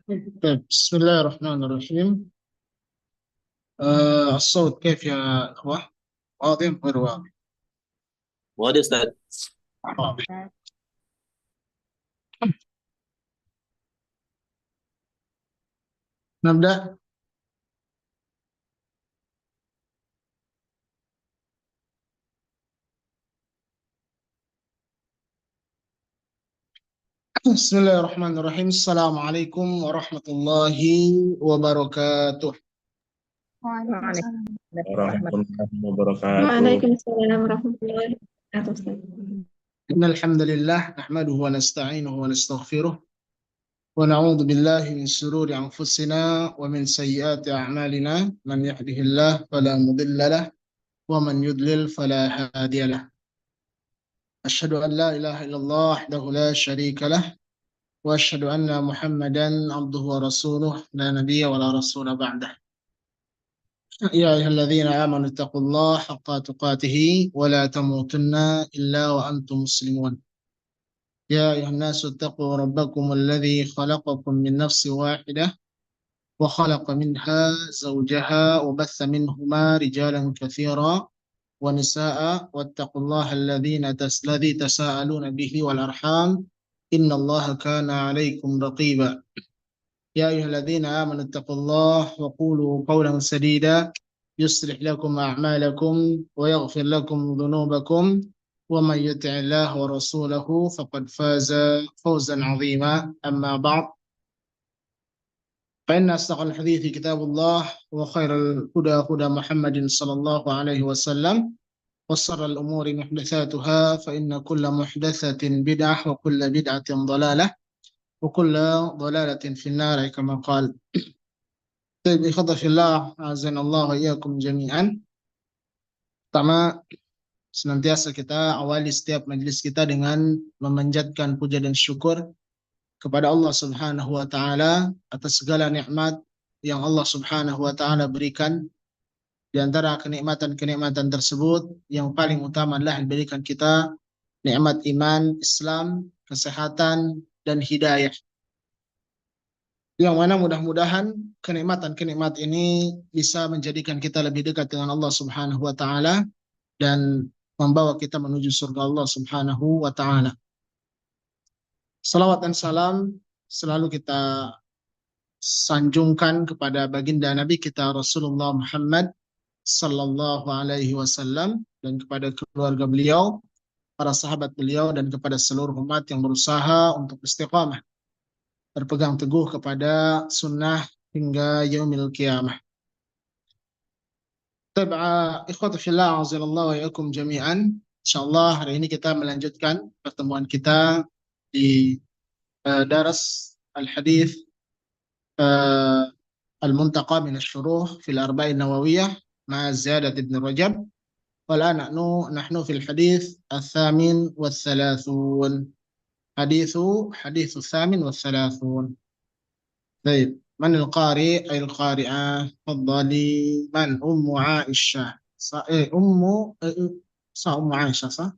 طيب، بسم الله الرحمن الرحيم. الصوت كيف يا إخوة؟ واضح غير واضح؟ واضح أستاذ. واضح. نبدأ. بسم الله الرحمن الرحيم. السلام عليكم ورحمة الله وبركاته. وعليكم ورحمة الله وبركاته. وعليكم السلام ورحمة الله وبركاته أستاذ. إن الحمد لله نحمده ونستعينه ونستغفره ونعوذ بالله من شرور أنفسنا ومن سيئات أعمالنا. من يهده الله فلا مضل له ومن يضلل فلا هادي له. أشهد أن لا إله إلا الله وحده لا شريك له وأشهد أن محمدا عبده ورسوله لا نبي ولا رسول بعده. يا أيها الذين آمنوا اتقوا الله حق تقاته ولا تموتن إلا وأنتم مسلمون. يا أيها الناس اتقوا ربكم الذي خلقكم من نفس واحدة وخلق منها زوجها وبث منهما رجالا كثيرا ونساء واتقوا الله الذي تساءلون به والأرحام إن الله كان عليكم رقيبا. يا أيها الذين آمنوا اتقوا الله وقولوا قولا سديدا يصلح لكم أعمالكم ويغفر لكم ذنوبكم ومن يطع الله ورسوله فقد فاز فوزا عظيما. أما بعد، فإن أصدق الحديث كتاب الله وخير الهدى هدى محمد صلى الله عليه وسلم وشر الأمور محدثاتها فإن كل محدثة بدعة وكل بدعة ضلالة وكل ضلالة في النار كما قال. Baik, ikhwata fillah, azanallahu wa iyyakum jami'an. Pertama, senantiasa kita awali setiap majelis kita dengan memanjatkan puja dan syukur kepada Allah Subhanahu wa taala atas segala nikmat yang Allah Subhanahu wa taala berikan. Di antara kenikmatan-kenikmatan tersebut, yang paling utama adalah diberikan kita nikmat iman, Islam, kesehatan, dan hidayah. Yang mana mudah-mudahan kenikmatan-kenikmat ini bisa menjadikan kita lebih dekat dengan Allah Subhanahu wa taala dan membawa kita menuju surga Allah Subhanahu wa taala. Salawat dan salam selalu kita sanjungkan kepada baginda Nabi kita Rasulullah Muhammad sallallahu alaihi wasallam dan kepada keluarga beliau, para sahabat beliau, dan kepada seluruh umat yang berusaha untuk istiqamah berpegang teguh kepada sunnah hingga yaumil qiyamah. Ikhwata fillah, azzalallahu wa iyyakum jami'an. Insyaallah hari ini kita melanjutkan pertemuan kita di daras al-hadith al-muntaqa min asy-syuruh fil arba'in nawawiyah ma'a ziyadat ibn Rajab. والآن نحن في الحديث الثامن والثلاثون. حديث الثامن والثلاثون. طيب، من القارئ أي القارئة؟ تفضلي. من؟ أم عائشة. أم عائشة صح؟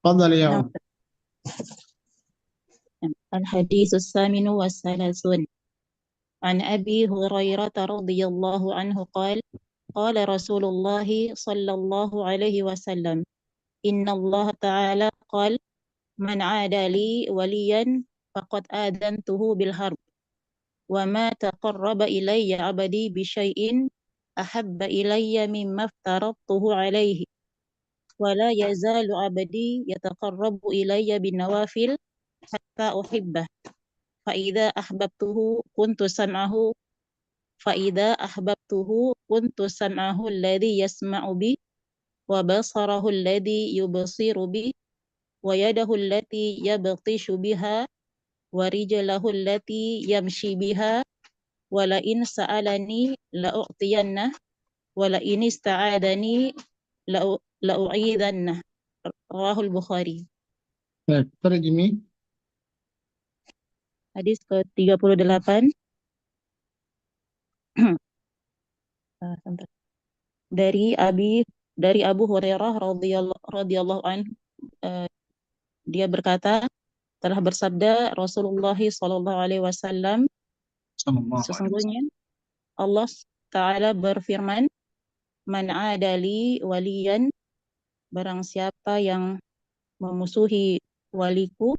تفضلي يا أم. الحديث الثامن والثلاثون عن أبي هريرة رضي الله عنه قال قال رسول الله صلى الله عليه وسلم إن الله تعالى قال من عادى لي وليا فقد آذنته بالحرب وما تقرب إلي عبدي بشيء أحب إلي مما افترضته عليه ولا يزال عبدي يتقرب إلي بالنوافل حتى أحبه فإذا أحببته كنت سمعه الذي يسمع به وبصره الذي يبصر به ويده التي يبطش بها ورجله التي يمشي بها ولئن سألني لأعطينه ولئن استعاذني لأعيذنه رواه البخاري. Terjemih. Hadis ke-38 dari Abu Hurairah radhiyallahu anhu, dia berkata, telah bersabda Rasulullah sallallahu alaihi wasallam, Sallallahu alaihi wasallam. Sesungguhnya Allah Ta'ala berfirman, Man adali waliyan, barang siapa yang memusuhi waliku,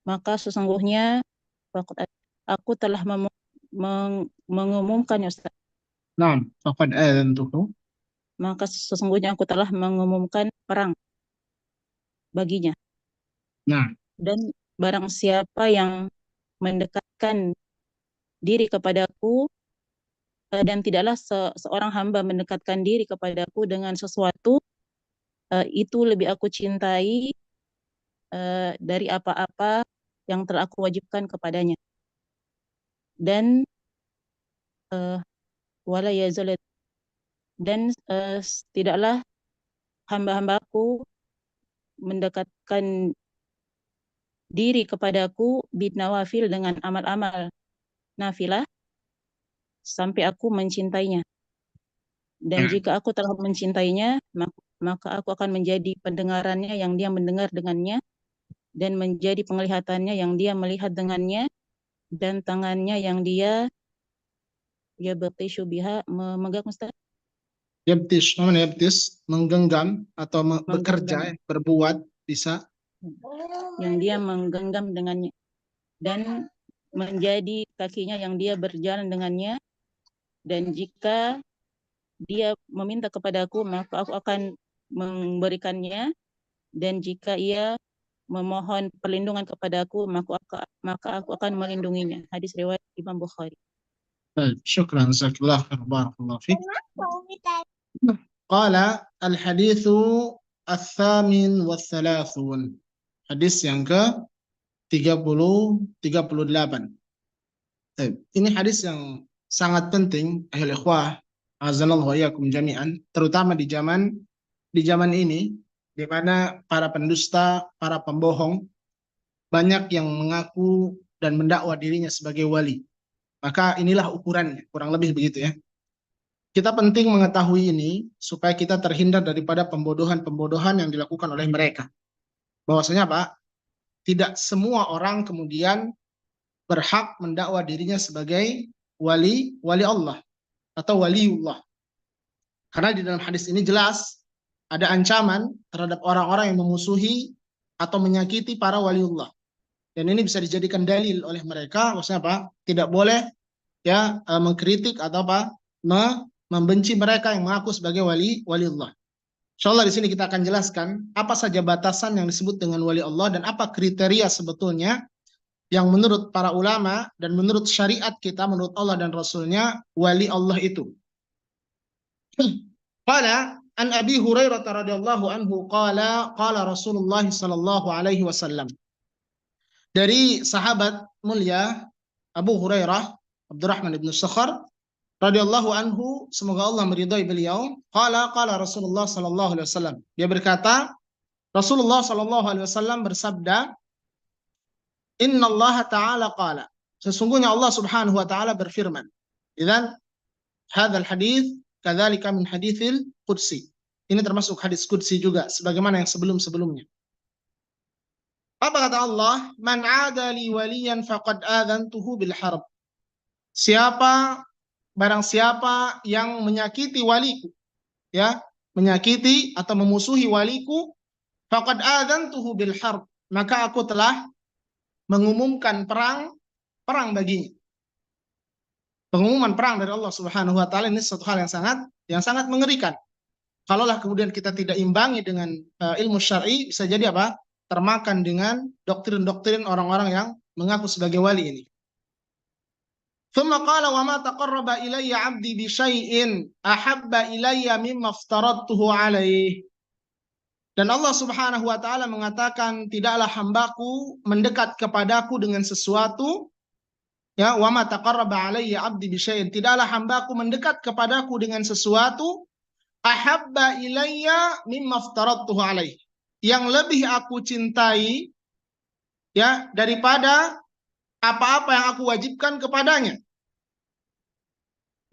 maka sesungguhnya aku telah mengumumkan, ya Ustaz. Naam, faqad adzantuhu. Maka sesungguhnya aku telah mengumumkan perang baginya. Nah, Dan barang siapa yang mendekatkan diri kepadaku, dan tidaklah seorang hamba mendekatkan diri kepadaku dengan sesuatu, itu lebih aku cintai dari apa-apa yang telah aku wajibkan kepadanya. Dan wala yazalat, dan tidaklah hamba-hambaku mendekatkan diri kepadaku binawafil, dengan amal-amal nafilah, sampai aku mencintainya. Dan jika aku telah mencintainya, maka aku akan menjadi pendengarannya yang dia mendengar dengannya, dan menjadi penglihatannya yang dia melihat dengannya, dan tangannya yang dia batishu biha, memegang, Ustaz. yabtish, mana yabtish? Menggenggam atau bekerja, Menggenggam. berbuat, bisa. Yang dia menggenggam dengannya, dan menjadi kakinya yang dia berjalan dengannya. Dan jika dia meminta kepadaku, maka aku akan memberikannya. Dan jika ia memohon perlindungan kepadaku, maka aku akan melindunginya. Hadis riwayat Imam Bukhari. Baik, syukran, jazakallah khair, barakallahu fiik. Qala al-haditsu ats-tsamin was-tsalasun. Hadis yang ke-38. Ini hadis yang sangat penting, ahlul ikhwah, azanallahu wa iyyakum jami'an, terutama di zaman ini, di mana para pendusta, para pembohong banyak yang mengaku dan mendakwa dirinya sebagai wali. Maka inilah ukurannya, kurang lebih begitu ya. Kita penting mengetahui ini supaya kita terhindar daripada pembodohan-pembodohan yang dilakukan oleh mereka. Bahwasanya apa? Tidak semua orang kemudian berhak mendakwa dirinya sebagai wali Allah atau waliullah. Karena di dalam hadis ini jelas ada ancaman terhadap orang-orang yang memusuhi atau menyakiti para waliullah. Dan ini bisa dijadikan dalil oleh mereka, maksudnya apa? Tidak boleh ya mengkritik atau apa? Membenci mereka yang mengaku sebagai waliullah. Insyaallah di sini kita akan jelaskan apa saja batasan yang disebut dengan wali Allah dan apa kriteria sebetulnya yang menurut para ulama dan menurut syariat kita, menurut Allah dan Rasulnya, wali Allah itu. Qala an Abi Hurairah radhiyallahu anhu qala Rasulullah sallallahu alaihi wasallam. Dari sahabat mulia Abu Hurairah Abdurrahman bin Sakhar radhiyallahu anhu, semoga Allah meridhai beliau, qala Rasulullah sallallahu alaihi wasallam. Dia berkata, Rasulullah sallallahu alaihi wasallam bersabda, Inna Allah Ta'ala qala. Sesungguhnya Allah Subhanahu wa taala berfirman. Idzan hadzal hadits kadzalika min haditsil qudsi. Ini termasuk hadis qudsi juga sebagaimana yang sebelum-sebelumnya. Apa kata Allah? Man 'ada li waliyan faqad adzantuhu bil harb. Barang siapa yang menyakiti waliku, ya, menyakiti atau memusuhi waliku, faqad adzantuhu bil harb, maka aku telah mengumumkan perang baginya. Pengumuman perang dari Allah Subhanahu wa taala ini suatu hal yang sangat mengerikan. Kalaulah kemudian kita tidak imbangi dengan ilmu syar'i, bisa jadi apa? Termakan dengan doktrin-doktrin orang-orang yang mengaku sebagai wali ini. Thumma qala wa ma taqarraba ilayya 'abdi bi syai'in ahabba ilayya mimma aftaradtuhu 'alaihi. Dan Allah Subhanahu wa taala mengatakan, tidaklah hambaku mendekat kepadaku dengan sesuatu, ya, wa ma taqarraba alayya 'abdi bi syai'in, tidaklah hambaku mendekat kepadaku dengan sesuatu ahabba ilayya mimma aftaradtuhu 'alaihi, yang lebih aku cintai, ya, daripada apa-apa yang aku wajibkan kepadanya.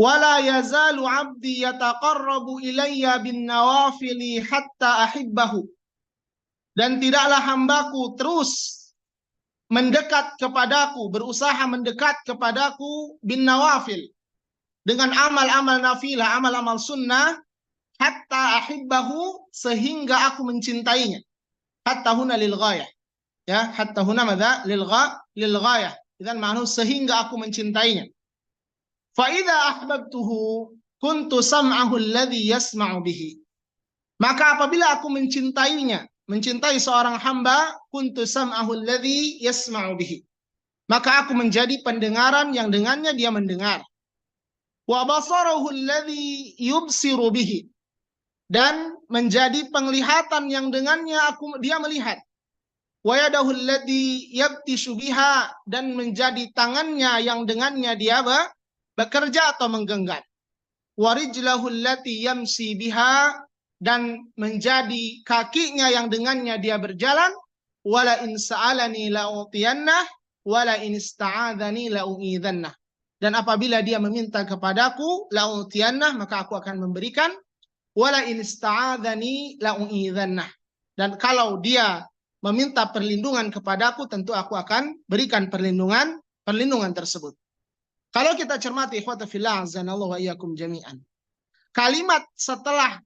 Wala yazalu 'abdi yataqarrabu ilayya bin nawafili hatta ahibbahu. Dan tidaklah hambaku terus mendekat kepadaku, berusaha mendekat kepadaku bin nawafil, dengan amal-amal nafilah, amal-amal sunnah, hatta ahibbahu, sehingga aku mencintainya. Hatta huna lil ghayah. Ya, hatta huna madza lil ghayah. Idzan ma'nahu sehingga aku mencintainya. Fa idza ahbabtuhu kuntu sam'ahu alladhi yasma'u bihi. Maka apabila aku mencintainya, mencintai seorang hamba, kuntu sam'ahu alladhi yasma'u bihi, maka aku menjadi pendengaran yang dengannya dia mendengar. Wa basarahu alladhi yubsiru bihi, dan menjadi penglihatan yang dengannya dia melihat. Wa yadahu allati yabtishu biha, dan menjadi tangannya yang dengannya dia bekerja atau menggenggam. Wa rijlahu allati yamsi biha, dan menjadi kakinya yang dengannya dia berjalan. Wala in sa'alani la'utiyannah wala in ista'adzani la'u'idzannah, dan apabila dia meminta kepadaku la'utiyannah, maka aku akan memberikan. Wala in ista'adzani la'u'idzannah, dan kalau dia meminta perlindungan kepadaku, tentu aku akan berikan perlindungan tersebut. Kalau kita cermati ikhwata fillah azanallahu wa iyyakum jami'an, kalimat setelah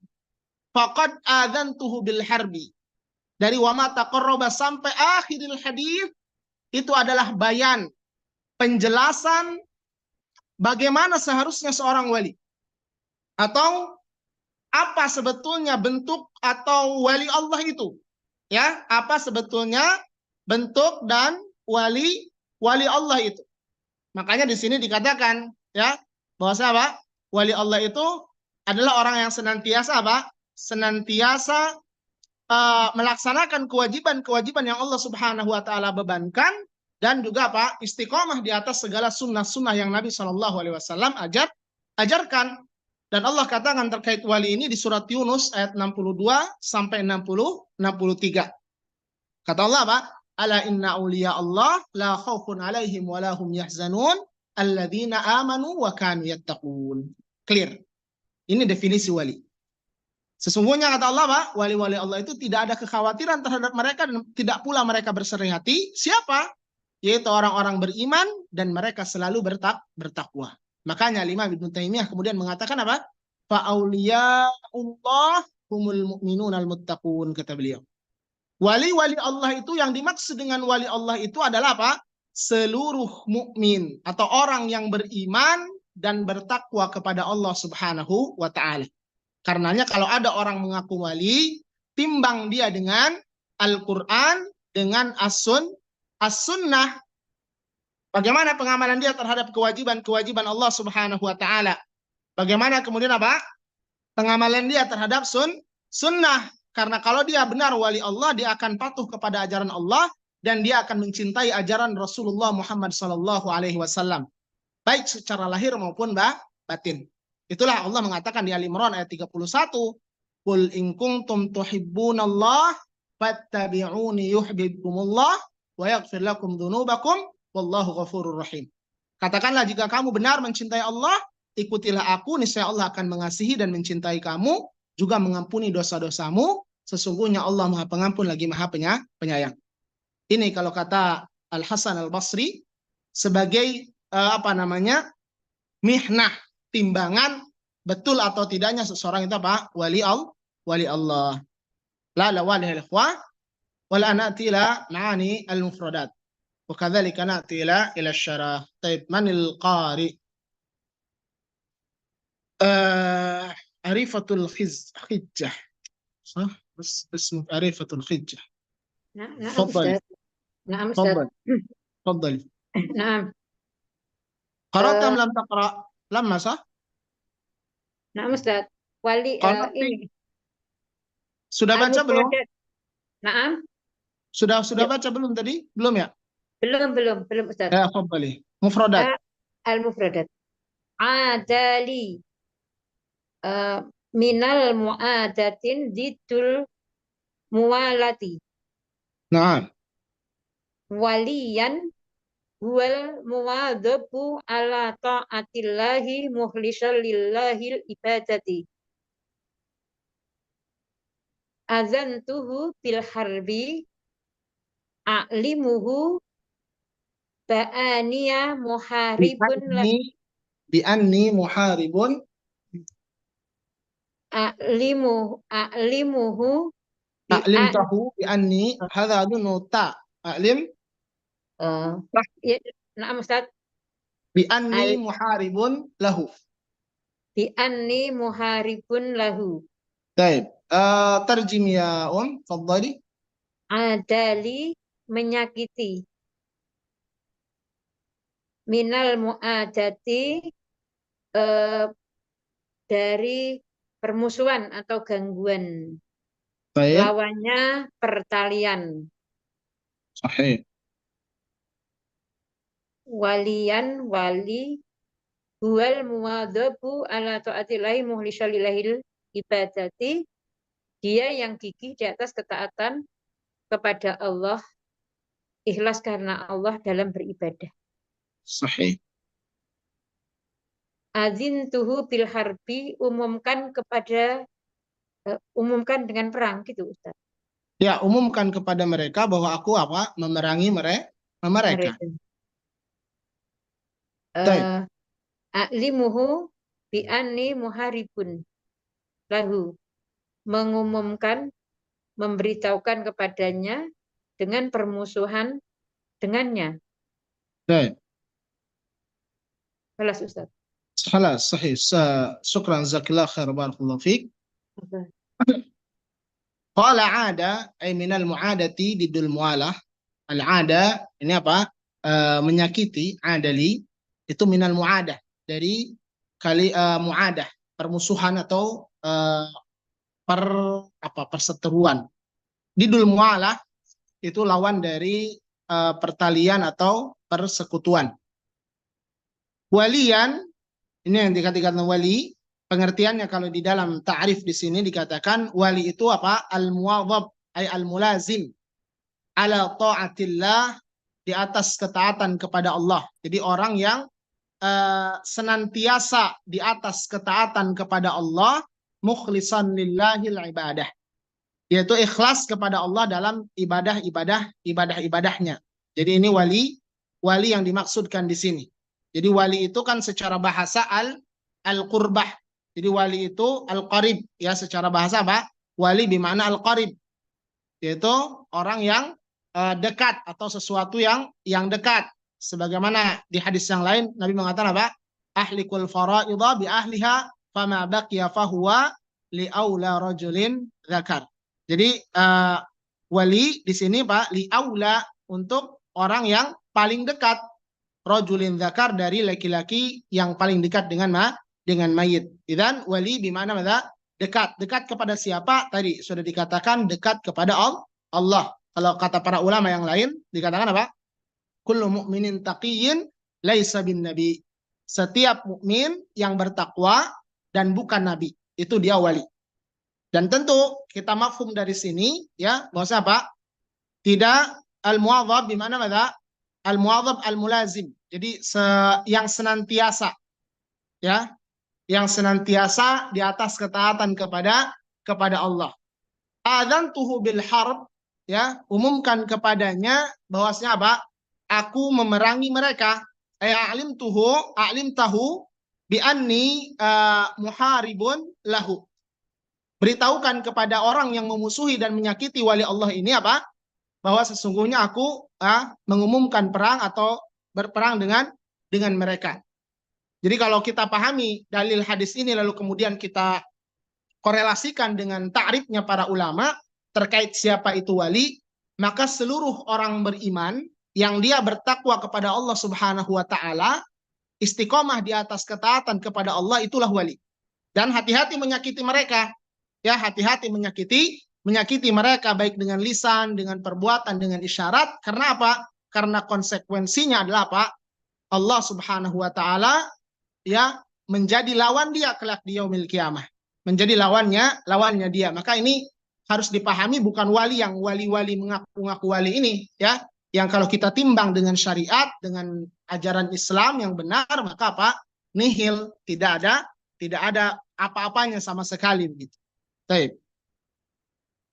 faqad adzantuhu bil harbi, dari wa ma taqarraba sampai akhiril hadis, itu adalah bayan, penjelasan bagaimana seharusnya seorang wali, atau apa sebetulnya bentuk atau wali Allah itu. Ya, apa sebetulnya bentuk dan wali Allah itu. Makanya di sini dikatakan ya bahwa apa? Wali Allah itu adalah orang yang senantiasa apa? Senantiasa melaksanakan kewajiban-kewajiban yang Allah Subhanahu wa taala bebankan, dan juga apa? Istiqomah di atas segala sunnah-sunnah yang Nabi Shallallahu alaihi wasallam ajarkan. Dan Allah katakan terkait wali ini di surat Yunus ayat 62 sampai 63. Kata Allah apa? Ala inna awliya Allah la khaufun alaihim wa lahum yahzanun alladzina amanu wa kanu yattaqun. Clear. Ini definisi wali. Sesungguhnya kata Allah, Pak, wali-wali Allah itu tidak ada kekhawatiran terhadap mereka dan tidak pula mereka berserah hati. Siapa? Yaitu orang-orang beriman dan mereka selalu bertakwa. Makanya Imam Ibnu Taimiyah kemudian mengatakan apa? Fa auliya'ullah humul mu'minunal muttaqun, kata beliau. Wali-wali Allah itu, yang dimaksud dengan wali Allah itu adalah apa? Seluruh mukmin atau orang yang beriman dan bertakwa kepada Allah Subhanahu wa taala. Karenanya kalau ada orang mengaku wali, timbang dia dengan Al-Quran, dengan As-Sunnah. Bagaimana pengamalan dia terhadap kewajiban-kewajiban Allah Subhanahu wa taala? Bagaimana kemudian apa? Pengamalan dia terhadap sunnah. Karena kalau dia benar wali Allah, dia akan patuh kepada ajaran Allah dan dia akan mencintai ajaran Rasulullah Muhammad sallallahu alaihi wasallam, baik secara lahir maupun batin. Itulah Allah mengatakan di Ali Imran ayat 31, "Qul in kuntum tuhibbunallah fattabi'uni yuhibbukumullah wa yaghfir lakum dzunubakum wallahu ghafurur rahim." Katakanlah, jika kamu benar mencintai Allah, ikutilah aku, niscaya Allah akan mengasihi dan mencintai kamu, juga mengampuni dosa-dosamu. Sesungguhnya Allah Maha Pengampun lagi Maha Penyayang. Ini kalau kata Al-Hasan Al-Basri sebagai mihnah, timbangan betul atau tidaknya seseorang itu apa? Wali Allah. La wali al-ikhwah wala na'ti ila ma'ani al-mufradat. Wa kadzalika na'ti ila asy-syarah. Taib, manil qari? Arifatul Hijjah. صح؟ بس اسمه عريفة الحجة. نعم تفضل. أستاذ. نعم أستاذ. تفضل. نعم. قرأت أم لم تقرأ؟ لما صح؟ نعم أستاذ. Wali ini. Sudah baca belum? Naam. Sudah baca belum tadi? Belum ya? Belum Ustaz. Ya, tafadhali. Mufradat. Al-mufradat. Adali. Minal mu'adatin didul muwalati. Naam. Waliyan wal muwadhabu ala ta'atillahi mukhlishan lillahil ibadati. Azantuhu bil harbi a'limuhu ba'aniya muharibun Bi anni muharibun a'limuhu a'limtahu bi anni hadha adunu ta a'lim ya, nah Ustaz, bi anni muharibun lahu. bi anni muharibun lahu. Baik. Terjem ya Fadhali. Adali menyakiti. Minal mu'adati dari permusuhan atau gangguan. Baik. Lawannya pertalian. Sahih. Walian wali huwal muwadzabu ala taatillahi muhlisyalillahil ibadati. Dia yang gigih di atas ketaatan kepada Allah, ikhlas karena Allah dalam beribadah. Sahih. Azin tuhu bil harbi, umumkan dengan perang gitu Ustaz. Ya, umumkan kepada mereka bahwa aku memerangi mereka. A'limuhu bi anni muharibun lahu, mengumumkan, memberitahukan kepadanya dengan permusuhan dengannya. Baik. Jelas Ustaz. Khalas, sahih. Syukran jazakallahu khair, barakallahu fiik. Qala ada ay minal mu'adati didul mualah. Al-ada ini apa? Menyakiti, adali itu minal mu'adah, dari mu'adah, permusuhan atau perseteruan. Didul mualah itu lawan dari pertalian atau persekutuan. Walian ini yang dikatakan wali, pengertiannya kalau di dalam ta'rif di sini dikatakan wali itu apa? Al-muwadhab ay al-mulazim ala ta'atillah, di atas ketaatan kepada Allah. Jadi orang yang senantiasa di atas ketaatan kepada Allah, mukhlisan lillahil ibadah, yaitu ikhlas kepada Allah dalam ibadahnya. Jadi ini wali yang dimaksudkan di sini. Jadi wali itu kan secara bahasa al-qurbah. Jadi wali itu al-qarib, ya, secara bahasa apa? Wali bimana al-qarib, yaitu orang yang dekat atau sesuatu yang dekat. Sebagaimana di hadis yang lain Nabi mengatakan apa? Ahlikul faraidha bi ahliha fama baqiya fahuwa li aula rajulin dzakar. Jadi wali di sini Pak, li aula, untuk orang yang paling dekat, rajulin dzakar, dari laki-laki yang paling dekat dengan mayit. Idzan wali bi mana dekat kepada siapa? Tadi sudah dikatakan dekat kepada Allah. Kalau kata para ulama yang lain dikatakan apa? Kullu mu'minin taqiyyin laisa bin nabi. Setiap mukmin yang bertakwa dan bukan nabi, itu dia wali. Dan tentu kita mafhum dari sini, ya, bahwa apa? Tidak al-muwadhab di mana al-muwadhab al-mulazim. Jadi yang senantiasa, ya, yang senantiasa di atas ketaatan kepada Allah. Adzantuhu bil harb, ya, umumkan kepadanya bahwasanya apa? Aku memerangi mereka. A'limtahu bi anni muharibun lahu. Beritahukan kepada orang yang memusuhi dan menyakiti wali Allah ini apa? Bahwa sesungguhnya aku mengumumkan perang atau berperang dengan mereka. Jadi kalau kita pahami dalil hadis ini lalu kemudian kita korelasikan dengan ta'rifnya para ulama terkait siapa itu wali, maka seluruh orang beriman yang dia bertakwa kepada Allah Subhanahu wa taala, istiqomah di atas ketaatan kepada Allah, itulah wali. Dan hati-hati menyakiti mereka. Ya, hati-hati menyakiti mereka baik dengan lisan, dengan perbuatan, dengan isyarat. Karena apa? Karena konsekuensinya adalah apa? Allah Subhanahu wa taala, ya, menjadi lawan dia kelak di yaumil qiyamah. Menjadi lawannya dia. Maka ini harus dipahami, bukan wali yang wali-wali mengaku-ngaku wali ini, ya, yang kalau kita timbang dengan syariat, dengan ajaran Islam yang benar, maka apa? Nihil, tidak ada apa-apanya sama sekali begitu. Baik.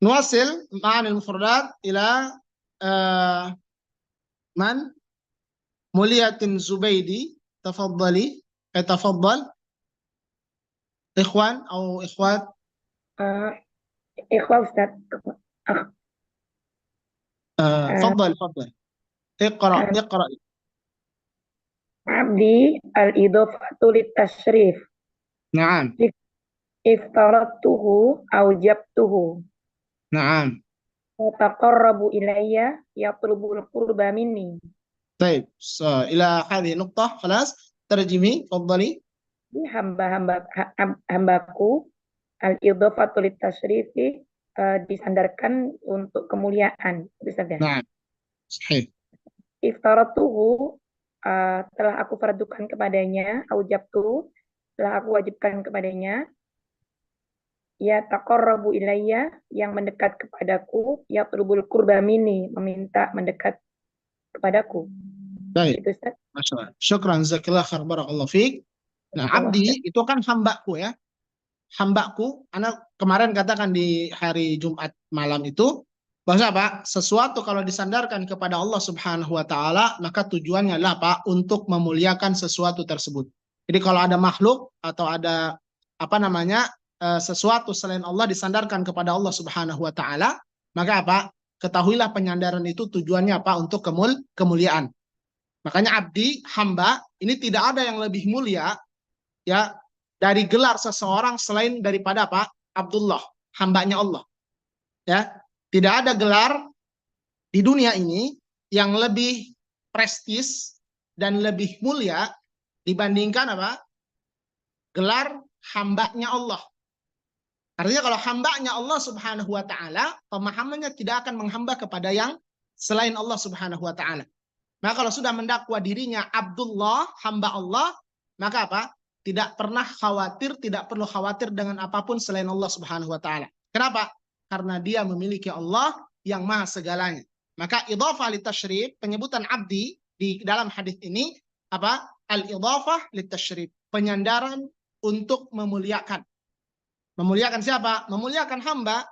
Nuwasil ma'anil mufradat ila man? Muliatin Zubaidi, tafaddali, tafaddal. Ikhwan atau ikhwat. Ikhwan Ustaz. تفضل تفضل. اقرأ اقرأ. Abdi al-idhofatu litasyrif. نعم Iftaradtuhu aujabtuhu. نعم. Taqarrabu ilayya yatlubul qurba minni. طيب إلى هذه النقطة خلاص ترجمي تفضلي. Hambaku al-idhofatu litasyrifi, disandarkan untuk kemuliaan. Bisa ya? نعم صحيح. Iftaratuhu, telah aku fardukan kepadanya, aujabtu, telah aku wajibkan kepadanya, ya taqarrabu ilayya, yang mendekat kepadaku, ya tulubul qurba minni, meminta mendekat kepadaku. Baik. Itu Ustaz. Masya Allah. Syukran jazakallah khair barakallahu fiik. Nah, abdi itu kan hambaku ya. Hambaku, anak kemarin katakan di hari Jumat malam itu bahwa apa? Sesuatu kalau disandarkan kepada Allah Subhanahu wa taala, maka tujuannya adalah apa? Untuk memuliakan sesuatu tersebut. Jadi kalau ada makhluk atau ada apa namanya? Sesuatu selain Allah disandarkan kepada Allah Subhanahu wa taala, maka apa? Ketahuilah penyandaran itu tujuannya apa? Untuk kemuliaan. Makanya abdi, hamba, ini tidak ada yang lebih mulia ya dari gelar seseorang selain daripada apa? Abdullah, hambanya Allah. Ya, tidak ada gelar di dunia ini yang lebih prestis dan lebih mulia dibandingkan apa? Gelar hambanya Allah. Artinya kalau hambanya Allah Subhanahu wa taala, pemahamannya tidak akan menghamba kepada yang selain Allah Subhanahu wa taala. Nah, kalau sudah mendakwa dirinya Abdullah, hamba Allah, maka apa? Tidak pernah khawatir, tidak perlu khawatir dengan apapun selain Allah Subhanahu wa taala. Kenapa? Karena dia memiliki Allah yang maha segalanya. Maka idhafah litasyrif, penyebutan abdi di dalam hadis ini apa? Al-idhafah litasyrif, penyandaran untuk memuliakan. Memuliakan siapa? Memuliakan hamba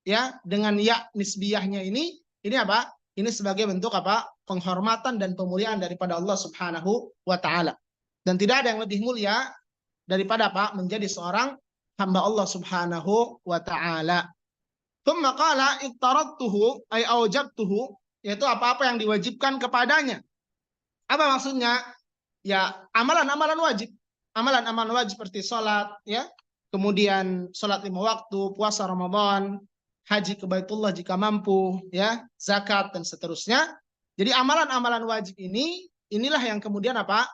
ya dengan ya nisbiyahnya ini apa? Ini sebagai bentuk apa? Penghormatan dan pemuliaan daripada Allah Subhanahu wa taala. Dan tidak ada yang lebih mulia daripada apa? Menjadi seorang hamba Allah Subhanahu wa taala. Tsumma qala ittaradtuhu ay aujabtuhu, yaitu apa-apa yang diwajibkan kepadanya. Apa maksudnya? Ya, amalan-amalan wajib. Amalan-amalan wajib seperti salat, ya. Kemudian salat 5 waktu, puasa Ramadan, haji ke Baitullah jika mampu, ya, zakat dan seterusnya. Jadi amalan-amalan wajib ini, inilah yang kemudian apa?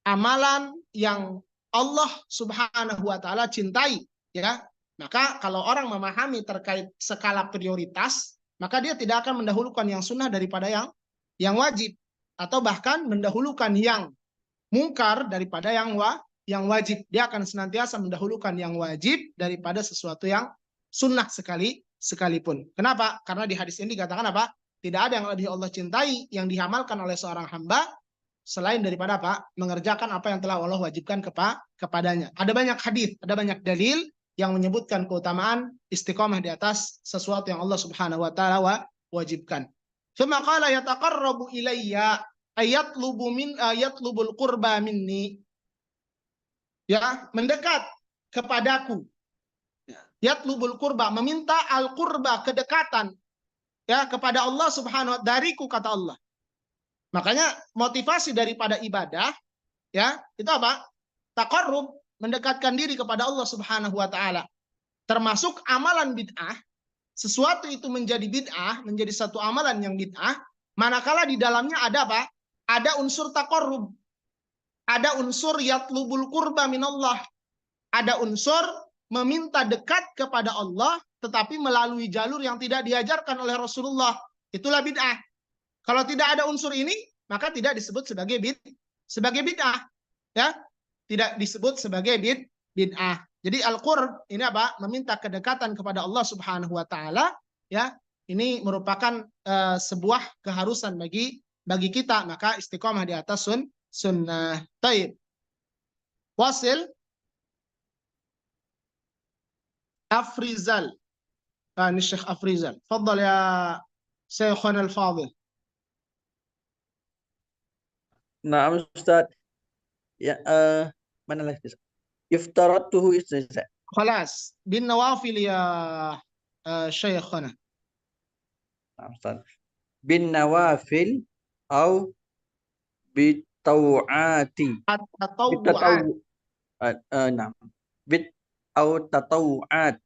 Amalan yang Allah Subhanahu wa taala cintai, ya. Maka kalau orang memahami terkait skala prioritas, maka dia tidak akan mendahulukan yang sunnah daripada yang wajib, atau bahkan mendahulukan yang mungkar daripada yang wajib. Dia akan senantiasa mendahulukan yang wajib daripada sesuatu yang sunnah sekalipun. Kenapa? Karena di hadis ini dikatakan apa? Tidak ada yang lebih Allah cintai yang diamalkan oleh seorang hamba selain daripada apa? Mengerjakan apa yang telah Allah wajibkan kepadanya. Ada banyak hadis, ada banyak dalil yang menyebutkan keutamaan istiqomah di atas sesuatu yang Allah Subhanahu wa taala wajibkan. Tsumma qala yataqarrabu ilayya yatlubul qurba minni. Ya, mendekat kepadaku. Yatlubul qurba, meminta al-qurba, kedekatan ya kepada Allah Subhanahu wa taala, dariku kata Allah. Makanya motivasi daripada ibadah ya, itu apa? Taqarrub, mendekatkan diri kepada Allah Subhanahu wa taala. Termasuk amalan bid'ah, sesuatu itu menjadi bid'ah, menjadi satu amalan yang bid'ah, manakala di dalamnya ada apa? Ada unsur taqarrub. Ada unsur yatlubul qurba minallah. Ada unsur meminta dekat kepada Allah tetapi melalui jalur yang tidak diajarkan oleh Rasulullah. Itulah bid'ah. Kalau tidak ada unsur ini, maka tidak disebut sebagai bid'ah. Ya, tidak disebut sebagai bid'ah. Jadi al-qurb ini apa? Meminta kedekatan kepada Allah Subhanahu wa taala, ya. Ini merupakan sebuah keharusan bagi kita, maka istiqomah di atas sunnah. Taib. Wasil Afrizal. Ini Syekh Afrizal. Fadhal ya Syekhuna al-Fadhil. Nah, Ustaz. Ya, mana lagi? Iftaratuhu Ustaz. خلاص بالنوافل يا شيخنا. Nah, Ustaz. Bin nawafil au bitawati. التطوعات. Nah. Bit au tatawuat.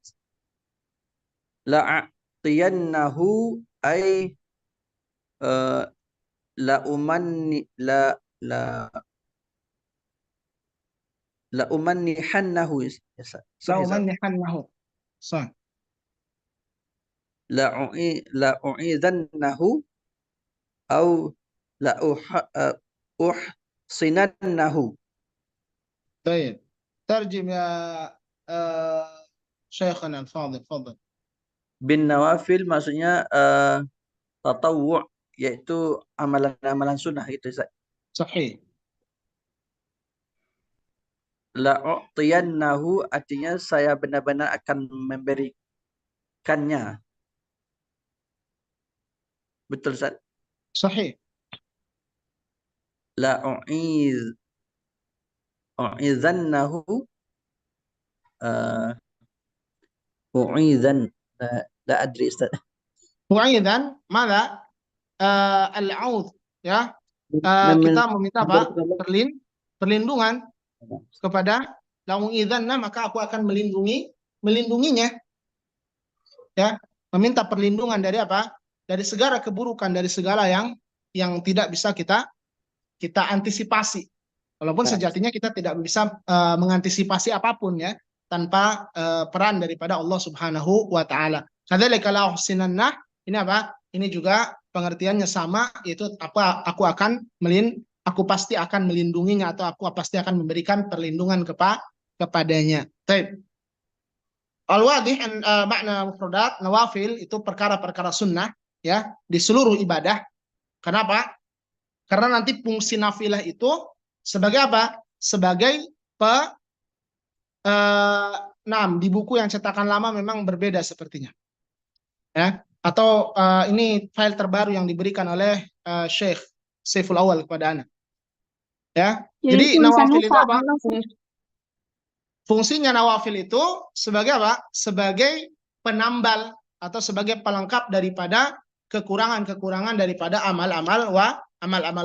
La'atiyannahu ay la umanni la umannihannahu لا sahih Ustaz. أمنحنه. صح. La u'idhannahu au la uhsinannahu. طيب ترجم يا شيخنا الفاضل، تفضل. Bin nawafil maksudnya tatawwu, yaitu amalan-amalan sunnah itu Ustaz. صحيح. La'u'tiyannahu artinya saya benar-benar akan memberikannya. Betul Ustaz? صحيح. U'idhannahu u'idhan la adri Ustaz. وأيضا ماذا؟ العوذ ya. Kita meminta apa? Perlindungan kepada la'u'idzanna, maka aku akan melindunginya. Ya, meminta perlindungan dari apa? Dari segala keburukan, dari segala yang tidak bisa kita antisipasi. Walaupun sejatinya kita tidak bisa mengantisipasi apapun ya tanpa peran daripada Allah Subhanahu wa taala. Kadzalika la uhsinanna, ini apa? Ini juga pengertiannya sama, yaitu aku pasti akan melindunginya, atau aku pasti akan memberikan perlindungan kepadanya. Baik. Al-wadih makna mufradat nawafil itu perkara-perkara sunnah ya di seluruh ibadah. Kenapa? Karena nanti fungsi nafilah itu sebagai apa? Sebagai di buku yang cetakan lama memang berbeda sepertinya. Ya, atau ini file terbaru yang diberikan oleh Syekh Saiful Awal kepada Ana. Ya. Jadi nawafil itu apa? Fungsinya nawafil itu sebagai apa? Sebagai penambal atau sebagai pelengkap daripada kekurangan-kekurangan daripada amal-amal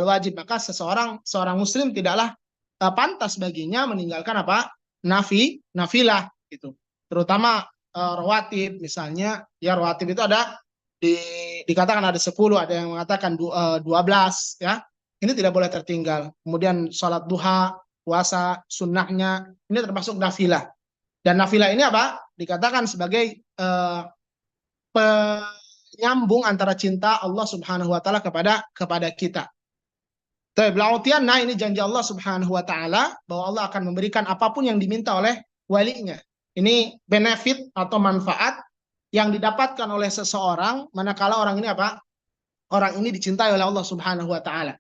wajib. Maka seorang muslim tidaklah pantas baginya meninggalkan apa? Nafilah gitu. Terutama rawatib misalnya, ya rawatib itu ada dikatakan ada 10, ada yang mengatakan 12 ya. Ini tidak boleh tertinggal. Kemudian sholat duha, puasa sunnahnya, ini termasuk nafilah. Dan nafilah ini apa? Dikatakan sebagai penyambung antara cinta Allah Subhanahu wa taala kepada kita. Nah, ini janji Allah Subhanahu wa taala bahwa Allah akan memberikan apapun yang diminta oleh walinya. Ini benefit atau manfaat yang didapatkan oleh seseorang manakala orang ini apa? Orang ini dicintai oleh Allah Subhanahu wa taala.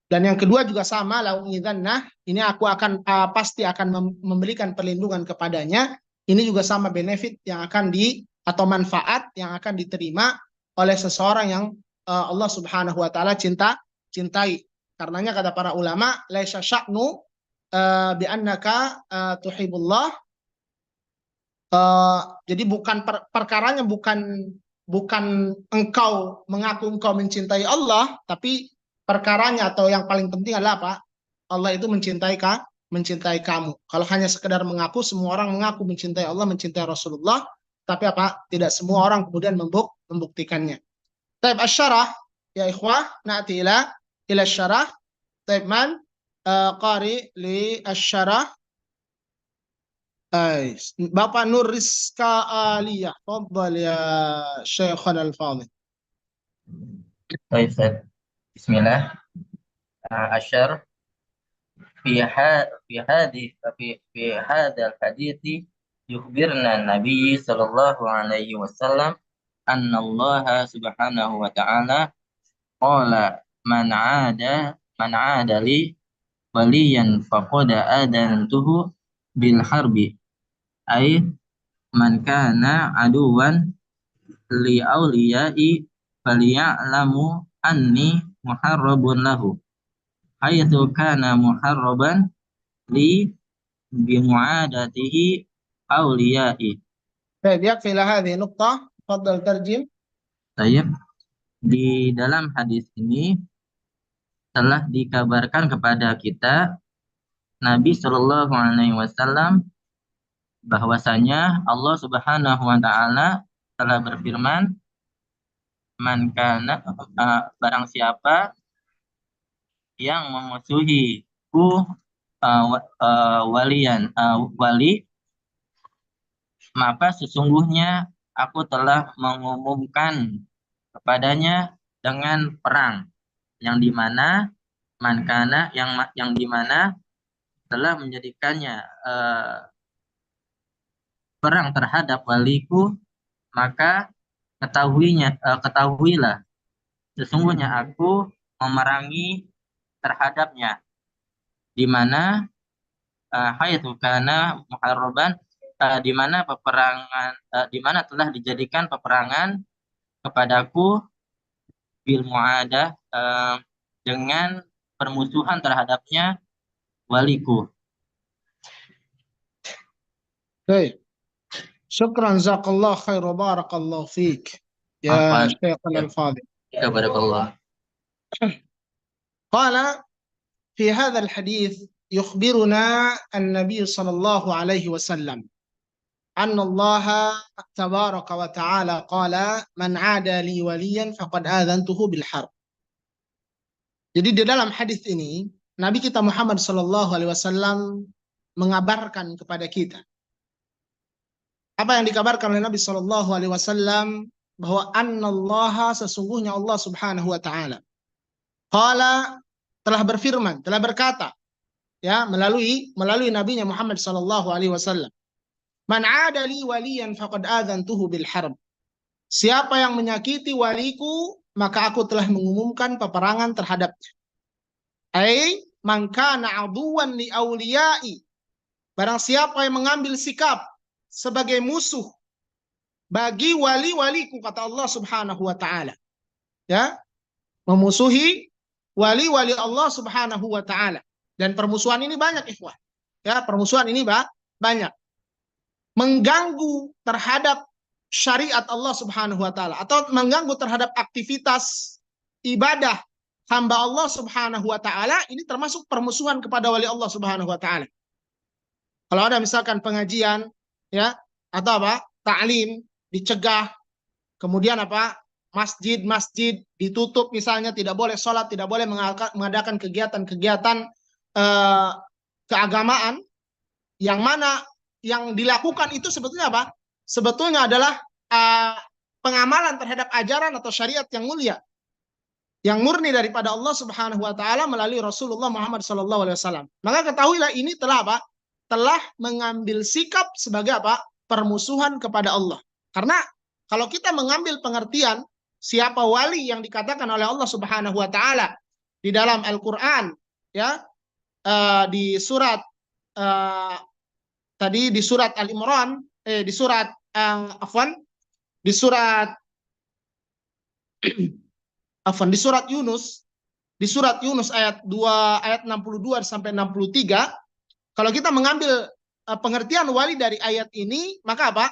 Dan yang kedua juga sama, la'u'idzannah, ini aku akan pasti akan memberikan perlindungan kepadanya. Ini juga sama benefit yang akan atau manfaat yang akan diterima oleh seseorang yang Allah Subhanahu wa taala cintai. Karenanya kata para ulama, laisa sya'nu bi annaka tuhibullah. Jadi bukan perkaranya bukan engkau mengaku engkau mencintai Allah, tapi perkaranya atau yang paling penting adalah apa? Allah itu mencintai kamu. Kalau hanya sekedar mengaku, semua orang mengaku mencintai Allah, mencintai Rasulullah, tapi apa? Tidak semua orang kemudian membuktikannya. Taib asy-syarah ya ikhwah, na'ti ila syarah. Taib man qari li asy-syarah. Bapak Nur Rizka Aliyah, tafadhal ya Syekhana al-Fadhil. Baik, Ustaz. Bismillah. Asyar fi hadal hadithi yukhbirna Nabi sallallahu alaihi wasallam anna Allah subhanahu wa ta'ala qala man 'ada li waliyan faqad adantuhu bil harbi ay man kana aduwan li awliyai faliya'lamu anni muharrabun lahu. haitsu kana muharraban li bimu'adatihi awliya'i. طيب يكفي إلى هذه النقطة. تفضل ترجم. Tayyib. Di dalam hadis ini telah dikabarkan kepada kita Nabi Shallallahu Alaihi Wasallam bahwasanya Allah Subhanahu Wa Taala telah berfirman, man kana barang siapa yang memusuhiku wali, maka sesungguhnya aku telah mengumumkan kepadanya dengan perang yang dimana mankana yang dimana telah menjadikannya perang terhadap waliku, maka ketahuilah sesungguhnya aku memerangi terhadapnya, di mana haitsu kana muharraban, di mana peperangan di mana telah dijadikan peperangan kepadaku bil muadah, dengan permusuhan terhadapnya waliku. طيب شكرا جزاك الله خير وبارك الله فيك يا شيخنا الفاضل. Ya barakallah. قال في هذا الحديث يخبرنا النبي صلى الله عليه وسلم أن الله تبارك وتعالى قال من عادى لي وليا فقد آذنته بالحرب. Jadi di dalam hadis ini Nabi kita Muhammad sallallahu alaihi wasallam mengabarkan kepada kita apa yang dikabarkan oleh Nabi sallallahu alaihi wasallam, bahwa annallaha, sesungguhnya Allah Subhanahu wa taala, qala, telah berfirman, telah berkata, ya, melalui nabinya Muhammad sallallahu alaihi wasallam, man 'ada li waliyan faqad adzantuhu bil harb. Siapa yang menyakiti waliku, maka aku telah mengumumkan peperangan terhadapnya. Ai man kana 'aduwan li awliya'i. Barang siapa yang mengambil sikap sebagai musuh bagi wali-waliku, kata Allah Subhanahu wa taala. Ya, memusuhi wali-wali Allah Subhanahu wa taala. Dan permusuhan ini banyak, ikhwah. Ya, permusuhan ini banyak. Mengganggu terhadap syariat Allah Subhanahu wa taala atau mengganggu terhadap aktivitas ibadah hamba Allah Subhanahu wa taala, ini termasuk permusuhan kepada wali Allah Subhanahu wa taala. Kalau ada misalkan pengajian, ya, atau apa, ta'lim dicegah, kemudian apa, masjid ditutup misalnya, tidak boleh sholat, tidak boleh mengadakan kegiatan-kegiatan keagamaan, yang mana yang dilakukan itu sebetulnya apa? Sebetulnya adalah pengamalan terhadap ajaran atau syariat yang mulia, yang murni daripada Allah Subhanahu wa taala melalui Rasulullah Muhammad sallallahu alaihi wasallam. Maka ketahuilah ini telah apa? Telah mengambil sikap sebagai apa? Permusuhan kepada Allah. Karena kalau kita mengambil pengertian siapa wali yang dikatakan oleh Allah Subhanahu wa taala di dalam Al-Qur'an, ya, di surat tadi di surat Al-Imran, di surat di surat Yunus ayat 2 ayat 62 sampai 63. Kalau kita mengambil pengertian wali dari ayat ini, maka apa?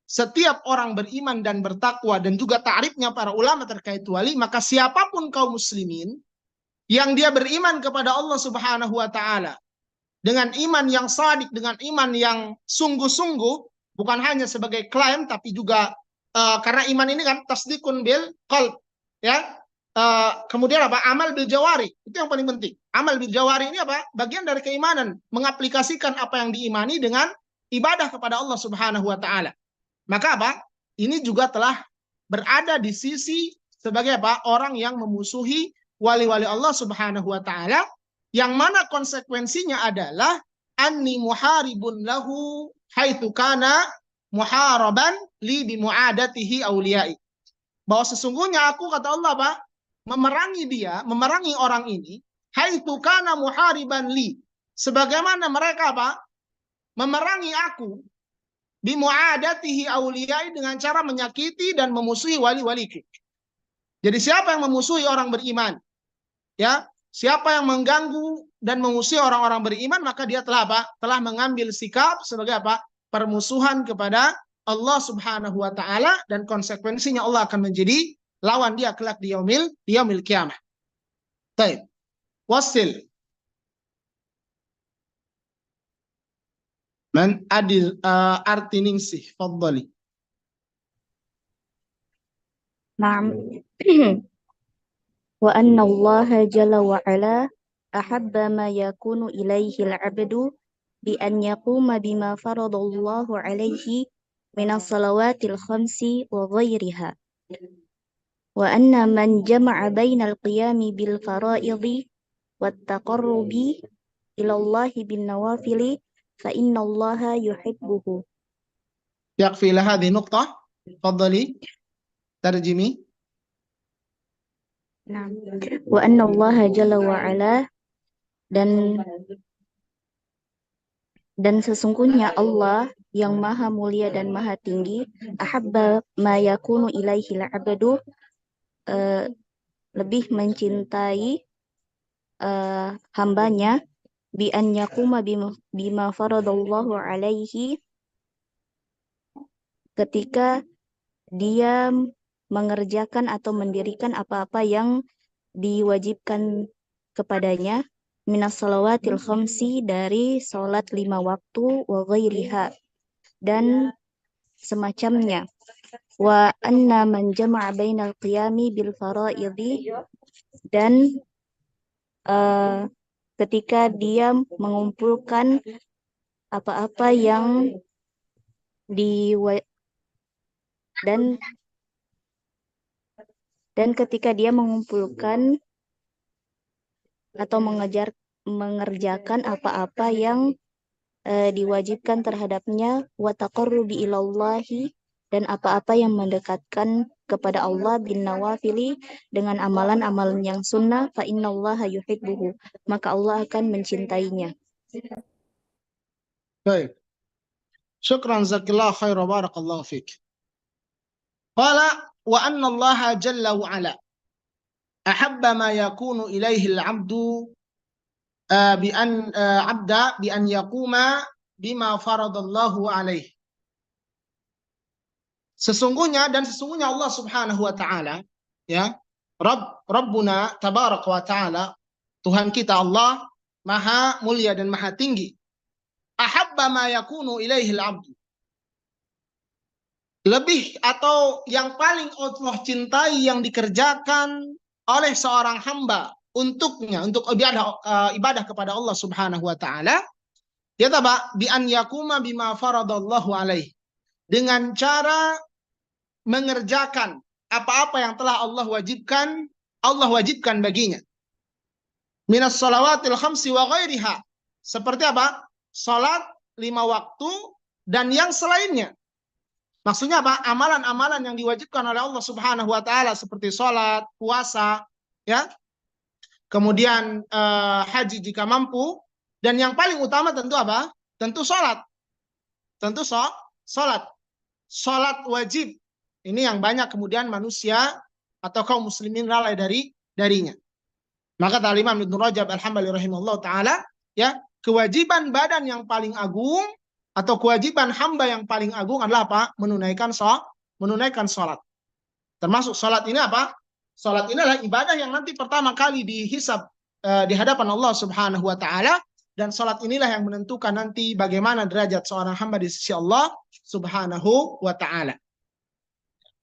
Setiap orang beriman dan bertakwa, dan juga ta'rifnya para ulama terkait wali, maka siapapun kaum muslimin yang dia beriman kepada Allah Subhanahu wa taala dengan iman yang shadik, dengan iman yang sungguh-sungguh, bukan hanya sebagai klaim tapi juga karena iman ini kan tasdikun bil qalb, ya. Kemudian apa? Amal bil jawari, itu yang paling penting. Amal bil jawari ini apa? Bagian dari keimanan, mengaplikasikan apa yang diimani dengan ibadah kepada Allah Subhanahu wa taala. Maka apa? Ini juga telah berada di sisi sebagai apa? Orang yang memusuhi wali-wali Allah Subhanahu wa taala, yang mana konsekuensinya adalah anni muharibun lahu haitsu kana muharaban li bi muadatihi auliyai. Bahwa sesungguhnya aku, kata Allah, apa? Memerangi dia, memerangi orang ini, haitsu kana muhariban li, sebagaimana mereka apa? Memerangi aku, bi muadatihi auliyai, dengan cara menyakiti dan memusuhi wali-waliku. Jadi siapa yang memusuhi orang beriman, ya, Siapa yang mengganggu dan mengusir orang-orang beriman, maka dia telah apa? Telah mengambil sikap sebagai apa? Permusuhan kepada Allah Subhanahu wa taala, dan konsekuensinya Allah akan menjadi lawan dia kelak di yaumil qiyamah. Baik. Wasil. Man adil artiningsih, fadhali. نعم وأن الله جل وعلا أحب ما يكون إليه العبد بأن يقوم بما فرض الله عليه من الصلوات الخمس وغيرها وأن من جمع بين القيام بالفرائض والتقرب إلى الله بالنوافل فإن الله يحبه. يكفي لهذه نقطة. تفضلي ترجمي. Nah, wa anna Allah jalla wa ala, dan sesungguhnya Allah yang maha mulia dan maha tinggi, ahabba ma yakunu ilaihi al-'abdu, lebih mencintai hambanya, bi an yaquma bima faradallahu alaihi, ketika dia mengerjakan atau mendirikan apa-apa yang diwajibkan kepadanya, minas salawatil khamsi, dari salat 5 waktu, wa ghairiha, dan semacamnya, wa anna man jama'a bainal qiyami bil faraidhi, dan ketika dia mengumpulkan apa-apa yang dan ketika dia mengumpulkan atau mengerjakan apa-apa yang diwajibkan terhadapnya, wa taqarrubi ilallahi, dan apa-apa yang mendekatkan kepada Allah, bin nawafili, dengan amalan-amalan yang sunnah, fa innallaha yuhibbuhu, maka Allah akan mencintainya. Baik. Syukran zakillah khair wa barakallahu fik. Qala wa anna Allah jalla wa ala ahabba ma yakunu ilaihi al-'abdu bi an yaquma bima faradallahu alaihi. Sesungguhnya Allah Subhanahu wa taala, ya, Rabbuna tabaraka wa taala, Tuhan kita Allah maha mulia dan maha tinggi. Ahabba ma yakunu ilaihi al-'abdu, lebih atau yang paling Allah cintai yang dikerjakan oleh seorang hamba untuknya, untuk ibadah kepada Allah Subhanahu wa taala, ya taba bi an yakuma bima faradallahu alaihi, dengan cara mengerjakan apa-apa yang telah Allah wajibkan baginya. Minas salawatil khamsi wa ghairiha, seperti apa? Salat 5 waktu dan yang selainnya. Maksudnya apa? Amalan-amalan yang diwajibkan oleh Allah Subhanahu wa taala, seperti salat, puasa, ya. Kemudian haji jika mampu, dan yang paling utama tentu apa? Tentu salat. Tentu salat. Salat wajib. Ini yang banyak kemudian manusia atau kaum muslimin lalai darinya. Maka Imam Ibnu Rajab Al-Hambali rahimahullah taala, ya, kewajiban badan yang paling agung atau kewajiban hamba yang paling agung adalah apa? Menunaikan salat. Termasuk salat ini apa? Salat ini adalah ibadah yang nanti pertama kali dihisab di hadapan Allah Subhanahu wa taala, dan salat inilah yang menentukan nanti bagaimana derajat seorang hamba di sisi Allah Subhanahu wa taala.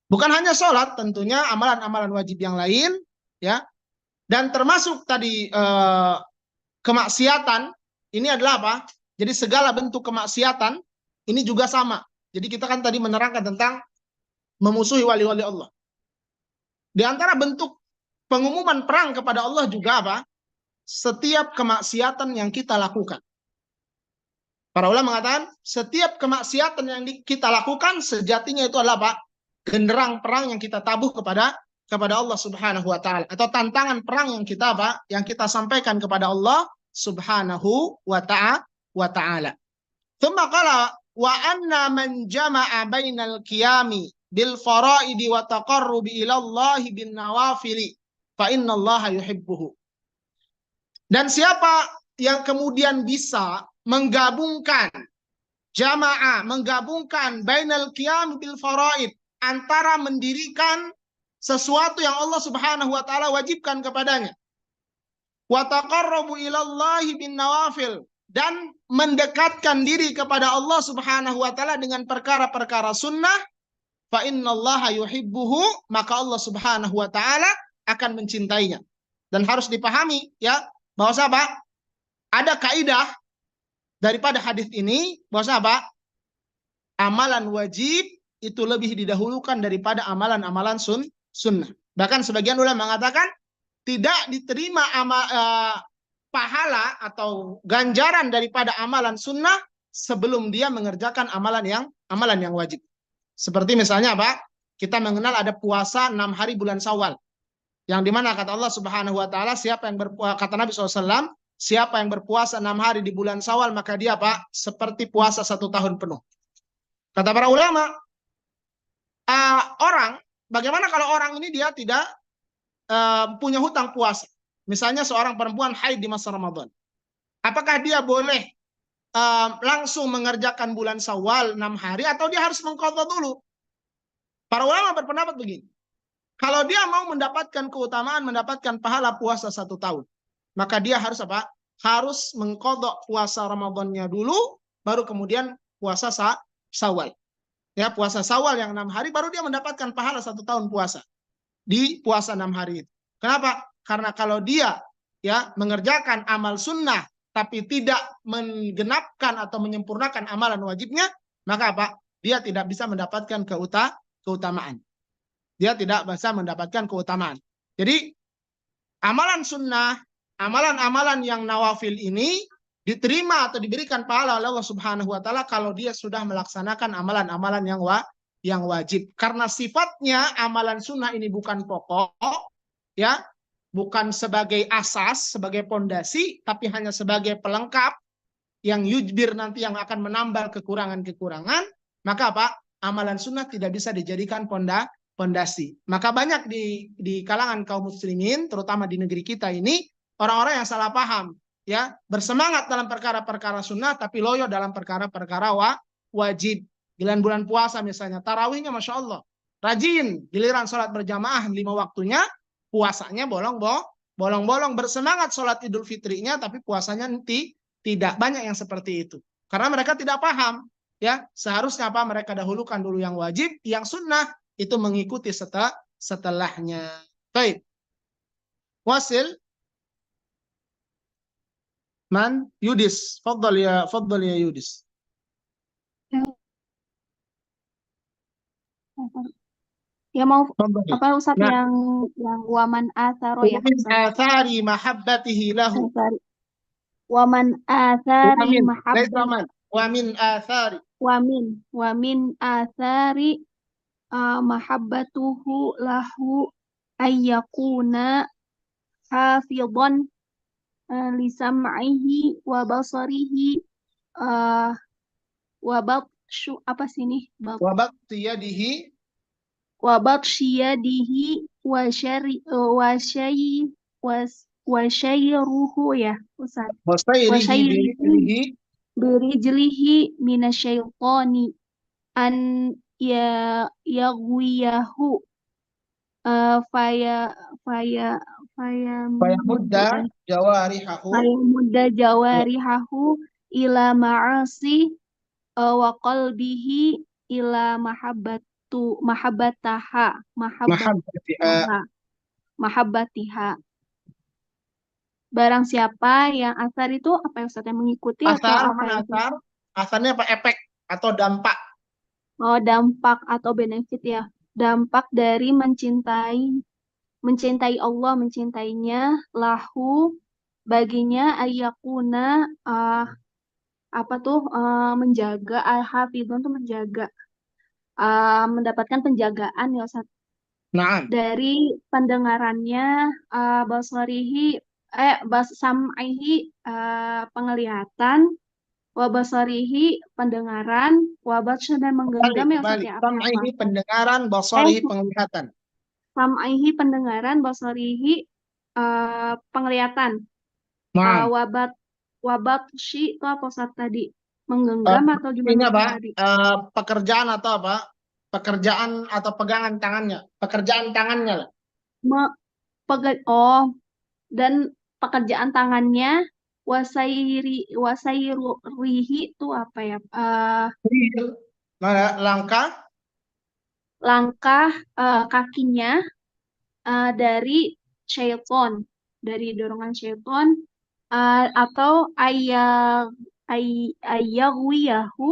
Bukan hanya salat, tentunya amalan-amalan wajib yang lain, ya. Dan termasuk tadi kemaksiatan ini adalah apa? Jadi segala bentuk kemaksiatan ini juga sama. Jadi kita kan tadi menerangkan tentang memusuhi wali-wali Allah. Di antara bentuk pengumuman perang kepada Allah juga apa? Setiap kemaksiatan yang kita lakukan. Para ulama mengatakan setiap kemaksiatan yang kita lakukan sejatinya itu adalah apa? Genderang perang yang kita tabuh kepada Allah Subhanahu wa taala, atau tantangan perang yang kita apa? Yang kita sampaikan kepada Allah Subhanahu wa taala. Tsumma qala wa anna man jama'a bainal qiyami bil faraidi wa taqarrubi ila Allah bin nawafili fa innallaha yuhibbuhu. Dan siapa yang kemudian bisa menggabungkan jamaah, menggabungkan bainal qiyam bil faraid, antara mendirikan sesuatu yang Allah Subhanahu wa taala wajibkan kepadanya, wa taqarrabu ilallahi bin nawafil, dan mendekatkan diri kepada Allah Subhanahu wa taala dengan perkara-perkara sunnah, fa innallaha yuhibbuhu, maka Allah Subhanahu wa taala akan mencintainya. Dan harus dipahami ya, bahwa sahabat, ada kaidah daripada hadis ini bahwa sahabat, amalan wajib itu lebih didahulukan daripada amalan-amalan sunnah. Bahkan sebagian ulama mengatakan tidak diterima pahala atau ganjaran daripada amalan sunnah sebelum dia mengerjakan amalan yang wajib. Seperti misalnya apa? Kita mengenal ada puasa 6 hari bulan Syawal, yang dimana kata Allah Subhanahu wa taala, siapa yang kata Nabi SAW, siapa yang berpuasa 6 hari di bulan Syawal, maka dia apa? Seperti puasa 1 tahun penuh. Kata para ulama, bagaimana kalau orang ini dia tidak punya hutang puasa? Misalnya seorang perempuan haid di masa Ramadan. Apakah dia boleh langsung mengerjakan bulan Syawal 6 hari, atau dia harus mengqadha dulu? Para ulama berpendapat begini. Kalau dia mau mendapatkan keutamaan, mendapatkan pahala puasa 1 tahun, maka dia harus apa? Harus mengqadha puasa Ramadannya dulu, baru kemudian puasa Syawal. Ya, puasa Syawal yang 6 hari, baru dia mendapatkan pahala 1 tahun puasa di puasa 6 hari itu. Kenapa? Karena kalau dia ya mengerjakan amal sunnah tapi tidak menggenapkan atau menyempurnakan amalan wajibnya, maka apa? Dia tidak bisa mendapatkan keutamaan. Dia tidak bisa mendapatkan keutamaan. Jadi amalan sunnah, amalan-amalan yang nawafil ini diterima atau diberikan pahala oleh Allah Subhanahu wa taala kalau dia sudah melaksanakan amalan-amalan yang wajib. Karena sifatnya amalan sunnah ini bukan pokok, ya, bukan sebagai asas, sebagai pondasi, tapi hanya sebagai pelengkap yang yujbir, nanti yang akan menambal kekurangan-kekurangan, maka apa? Amalan sunnah tidak bisa dijadikan pondasi. Maka banyak di kalangan kaum muslimin, terutama di negeri kita ini, orang-orang yang salah paham, ya, bersemangat dalam perkara-perkara sunnah, tapi loyo dalam perkara-perkara wajib. Giliran bulan puasa misalnya, tarawihnya Masya Allah, rajin, giliran sholat berjamaah 5 waktunya, puasanya bolong-bolong, bersemangat sholat Idul Fitrinya, tapi puasanya tidak. Banyak yang seperti itu. Karena mereka tidak paham, ya, seharusnya apa? Mereka dahulukan dulu yang wajib, yang sunnah itu mengikuti setelahnya. Baik. Wasil. Man? Yudis. Faddal ya Yudis. Ya mau Faddali. apa Ustaz Nah. yang waman atharo ya. Min athari mahabbatihi lahu. Waman athari mahabbatihi. Wamin athari. Wamin athari mahabbatuhu lahu ayyakuna hafidhan li sam'ihi wa basarihi wa batshu apa sih ini? Wa batsiyadihi Wa batshiyadihi wa syairuhu ya Ustaz. wa sayrihi birijlihi minasyaitani an yaghwiyahu fayamudda jawarihahu ila ma'asi wa qalbihi ila mahabbatiha. Barang siapa yang asar itu apa yang Ustaz, yang mengikuti atau apa? Asarnya apa? Efek atau dampak? Oh, dampak atau benefit ya. Dampak dari mencintai Allah, mencintainya, lahu baginya, ayyakuna menjaga, al-hafidhun itu menjaga, mendapatkan penjagaan ya Ustaz. Nah. Dari pendengarannya, basarihi sam'ihi penglihatan, wa basarihi pendengaran, wa batsha dan menggenggam ya Ustaz ya. Sam'ihi pendengaran, basarihi penglihatan. Sam'ihi pendengaran, basarihi penglihatan. Nah, wabatshi itu apa Ustaz tadi? Menggenggam atau ini gimana Ustaz apa? tadi? Pekerjaan atau apa? Pekerjaan atau pegangan tangannya. Pekerjaan tangannya lah. Dan pekerjaan tangannya wasairihi itu apa ya? Langkah. Langkah kakinya dari syaiton, dari dorongan syaiton, atau ayyaghwiyahu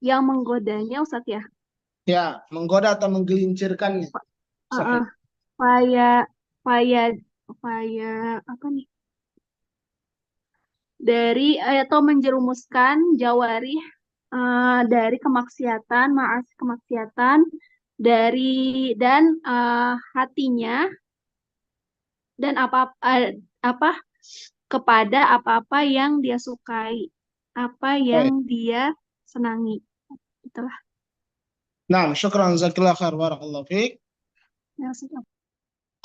yang menggodanya Ustaz ya. Ya, menggoda atau menggelincirkannya. Sahih. Apa nih? Atau menjerumuskan jawarih dari kemaksiatan, dan hatinya dan kepada apa-apa yang dia sukai, apa yang dia senangi. Itulah. Nah, syukran jazakallahu khair barakallahu fiik. Ya, sudah.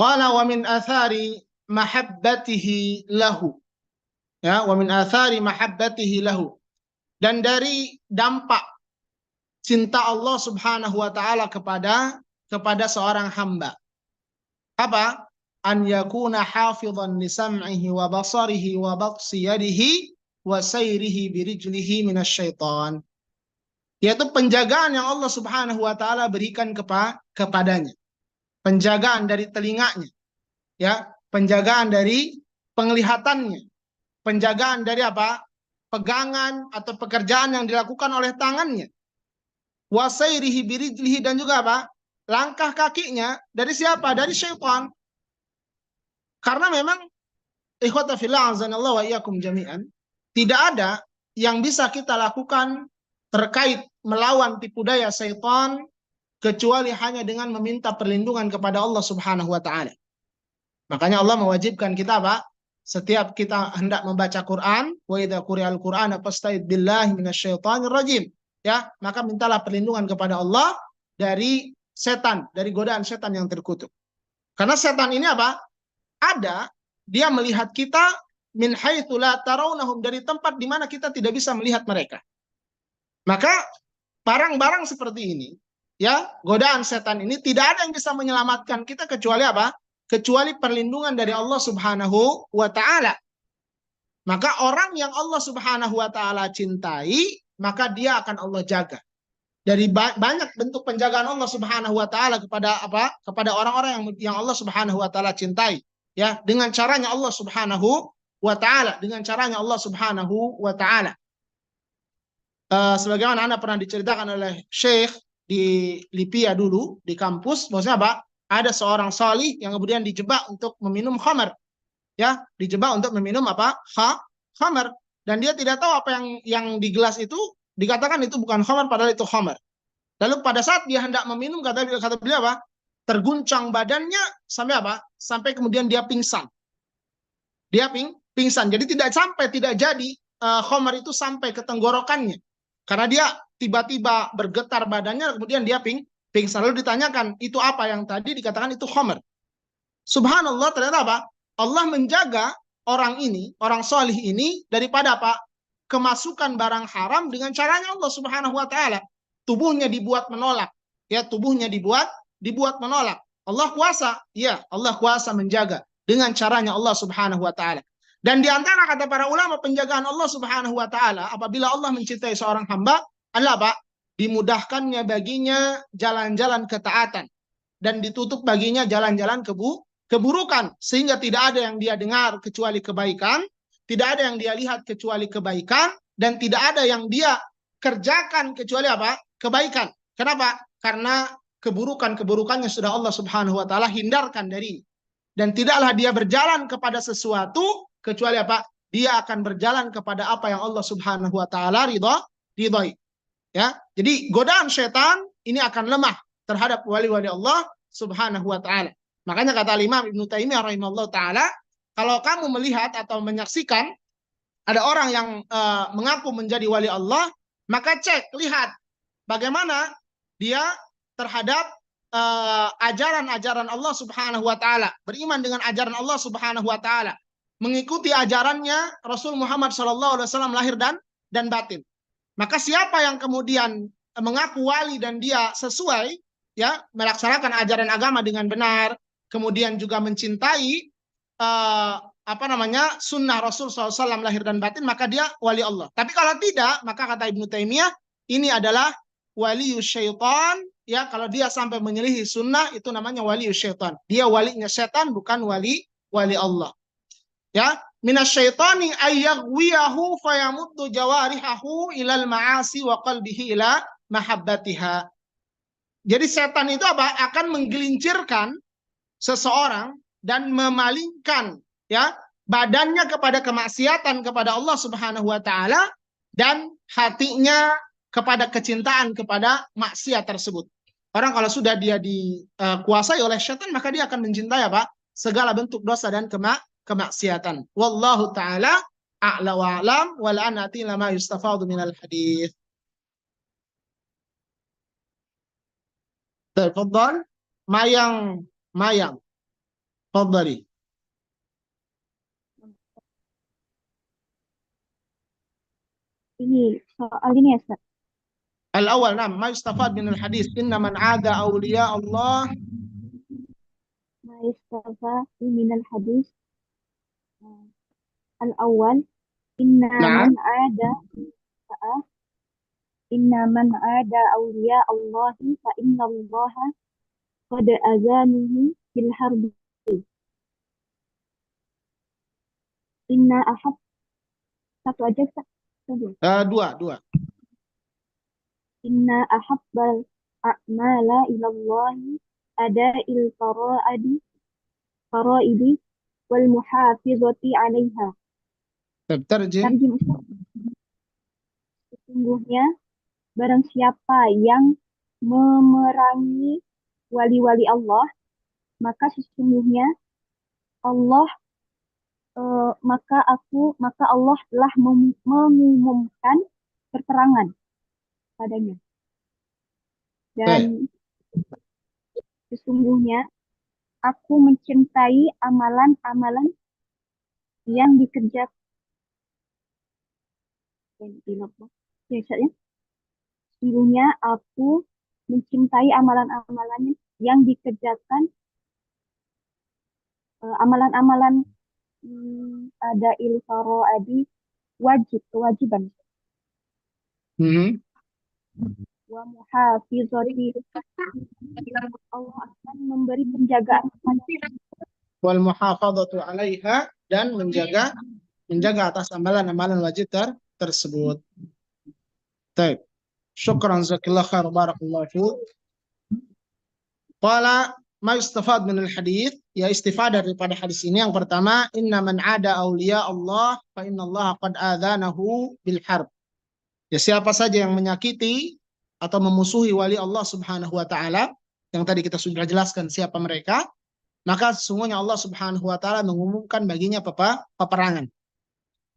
Qala wa min athari mahabbatihi lahu. Ya, wa min athari mahabbatihi lahu. Dan dari dampak cinta Allah Subhanahu wa taala kepada seorang hamba. Apa? An yakuna hafizan li sam'ihi wa basarihi wa batsi yadihi wa sayrihi bi rijlihi minasyaitan. Yaitu penjagaan yang Allah Subhanahu wa taala berikan kepadanya. Penjagaan dari telinganya, ya, penjagaan dari penglihatannya, penjagaan dari apa? Pegangan atau pekerjaan yang dilakukan oleh tangannya. Wasairihi birijlihi, dan juga apa? Langkah kakinya dari siapa? Dari syaitan. Karena memang ikhwata fillah azanallahu wa iyyakum jami'an, tidak ada yang bisa kita lakukan terkait melawan tipu daya syaitan kecuali hanya dengan meminta perlindungan kepada Allah Subhanahu wa taala. Makanya Allah mewajibkan kita apa? Setiap kita hendak membaca Quran, wa idza quri'al Qur'an fasta'id billahi minasyaitonir rajim. Ya, maka mintalah perlindungan kepada Allah dari setan, dari godaan setan yang terkutuk. Karena setan ini apa? Ada, dia melihat kita min haitsu la tarawnahum, dari tempat di mana kita tidak bisa melihat mereka. Maka barang-barang seperti ini, ya, godaan setan ini tidak ada yang bisa menyelamatkan kita kecuali apa? Kecuali perlindungan dari Allah Subhanahu wa taala. Maka orang yang Allah Subhanahu wa taala cintai, maka dia akan Allah jaga. Dari banyak bentuk penjagaan Allah Subhanahu wa taala kepada apa? Kepada orang-orang yang Allah Subhanahu wa taala cintai, ya, dengan caranya Allah Subhanahu wa taala, dengan caranya Allah Subhanahu wa taala. Sebagaimana Anda pernah diceritakan oleh Syekh di Lipia dulu di kampus, maksudnya apa? Ada seorang salih yang kemudian dijebak untuk meminum khamar, ya, dijebak untuk meminum apa? Khamar, dan dia tidak tahu apa yang di gelas itu, dikatakan itu bukan khamar padahal itu khamar. Lalu pada saat dia hendak meminum, kata beliau apa? Terguncang badannya sampai apa? Sampai kemudian dia pingsan. Dia pingsan. Jadi tidak jadi khamar itu sampai ke tenggorokannya. Karena dia tiba-tiba bergetar badannya, kemudian dia pingsan. Lalu ditanyakan, itu apa yang tadi dikatakan itu khamar? Subhanallah, ternyata apa? Allah menjaga orang ini, orang solih ini, daripada apa? Kemasukan barang haram dengan caranya Allah Subhanahu wa taala. Tubuhnya dibuat menolak. Ya, tubuhnya dibuat menolak. Allah kuasa, ya, Allah kuasa menjaga dengan caranya Allah Subhanahu wa taala. Dan di antara kata para ulama penjagaan Allah Subhanahu wa taala apabila Allah mencintai seorang hamba adalah apa? Dimudahkannya baginya jalan-jalan ketaatan dan ditutup baginya jalan-jalan keburukan, sehingga tidak ada yang dia dengar kecuali kebaikan, tidak ada yang dia lihat kecuali kebaikan, dan tidak ada yang dia kerjakan kecuali apa? Kebaikan. Kenapa? Karena keburukannya sudah Allah Subhanahu wa taala hindarkan dari. Dan tidaklah dia berjalan kepada sesuatu kecuali apa? Dia akan berjalan kepada apa yang Allah Subhanahu wa taala ridhoi. Ya, jadi godaan setan ini akan lemah terhadap wali-wali Allah Subhanahu wa taala. Makanya kata Imam Ibnu Taimiyah rahimahullah taala, kalau kamu melihat atau menyaksikan ada orang yang mengaku menjadi wali Allah, maka lihat bagaimana dia terhadap ajaran-ajaran Allah Subhanahu wa taala, beriman dengan ajaran Allah Subhanahu wa taala, mengikuti ajarannya Rasul Muhammad SAW lahir dan batin. Maka siapa yang kemudian mengaku wali dan dia sesuai ya melaksanakan ajaran agama dengan benar, kemudian juga mencintai sunnah Rasul SAW lahir dan batin, maka dia wali Allah. Tapi kalau tidak, maka kata Ibnu Taimiyah, ini adalah wali syaitan. Ya, kalau dia sampai menyelisihi sunnah, itu namanya wali syaitan. Dia walinya setan, bukan wali Allah. Ya, minasyaitani ayyaghwiyahu fayamuddu jawarihahu ilal ma'asi wa qalbihi ila mahabbatiha. Jadi setan itu apa? Akan menggelincirkan seseorang dan memalingkan ya badannya kepada kemaksiatan kepada Allah Subhanahu wa taala dan hatinya kepada kecintaan kepada maksiat tersebut. Orang kalau sudah dia dikuasai oleh setan, maka dia akan mencintai apa? Segala bentuk dosa dan kemaksiatan. Wallahu taala a'la wa a'lam wal anati lama yustafadu minal hadits. Tafadhal Mayang. Tafadhali. Ini soal ini ya, Ustaz. Al-awwal, ma yustafad min al-hadis, inna man 'ada awliya Allah Ma yustafad min al-hadis. Al-awwal, inna man 'ada awliya Allah fa inna Allah qad azanuhu bil harbi. Inna ahab. Satu aja, Ustaz. Dua. Inna ahabbal a'mala ilallahi ada'il faraidi wal muhafizati 'alaiha. Terjem. Sesungguhnya barang siapa yang memerangi wali-wali Allah, maka sesungguhnya Allah maka Allah telah mengumumkan perperangan padanya. Dan sesungguhnya aku mencintai amalan-amalan yang dikerjakan. Sesungguhnya aku mencintai amalan-amalan yang dikerjakan, amalan-amalan ada ilfaro-adi kewajiban. Wa muhafizati, Allah akan memberi penjagaan wal muhafadzatu 'alaiha, dan menjaga atas amalan-amalan wajib tersebut. Baik. Syukran jazakallahu khair barakallahu fiik. Qala ma yustafad min al-hadits, ya istifadah daripada hadis ini yang pertama, inna man 'ada awliya Allah fa inna Allah qad adzanahu bil harb. Ya, siapa saja yang menyakiti atau memusuhi wali Allah Subhanahu wa taala, yang tadi kita sudah jelaskan siapa mereka, maka sesungguhnya Allah Subhanahu wa taala mengumumkan baginya peperangan.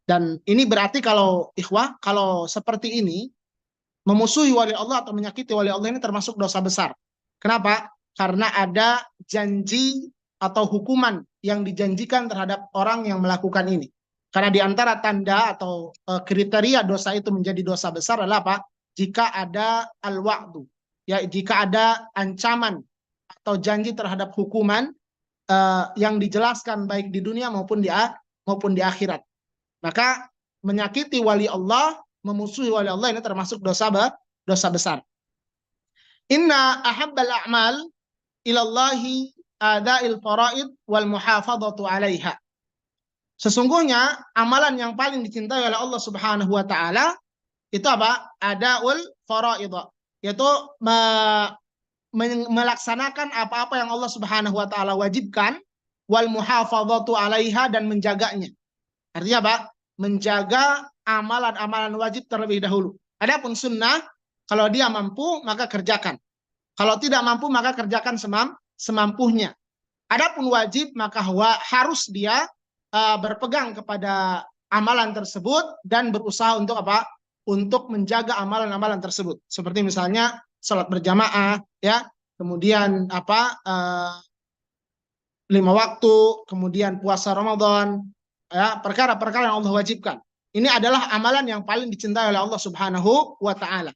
Dan ini berarti kalau seperti ini memusuhi wali Allah atau menyakiti wali Allah ini termasuk dosa besar. Kenapa? Karena ada janji atau hukuman yang dijanjikan terhadap orang yang melakukan ini. Karena di antara tanda atau kriteria dosa itu menjadi dosa besar adalah apa? Jika ada al-wa'du, ya, jika ada ancaman atau janji terhadap hukuman yang dijelaskan baik di dunia maupun di akhirat. Maka menyakiti wali Allah, memusuhi wali Allah ini termasuk dosa besar. Inna ahabbal a'mal ilallahi ada'il faraid wal muhafadzatu 'alaiha. Sesungguhnya amalan yang paling dicintai oleh Allah Subhanahu wa taala itu apa? Ada'ul faraid, yaitu melaksanakan apa-apa yang Allah Subhanahu wa taala wajibkan, wal muhafadzatu 'alaiha, dan menjaganya. Artinya apa? Menjaga amalan-amalan wajib terlebih dahulu. Adapun sunnah, kalau dia mampu maka kerjakan. Kalau tidak mampu maka kerjakan semampunya. Adapun wajib maka harus dia berpegang kepada amalan tersebut dan berusaha untuk apa? Untuk menjaga amalan-amalan tersebut. Seperti misalnya salat berjamaah, ya, kemudian 5 waktu, kemudian puasa Ramadan, ya, perkara-perkara yang Allah wajibkan. Ini adalah amalan yang paling dicintai oleh Allah Subhanahu wa taala.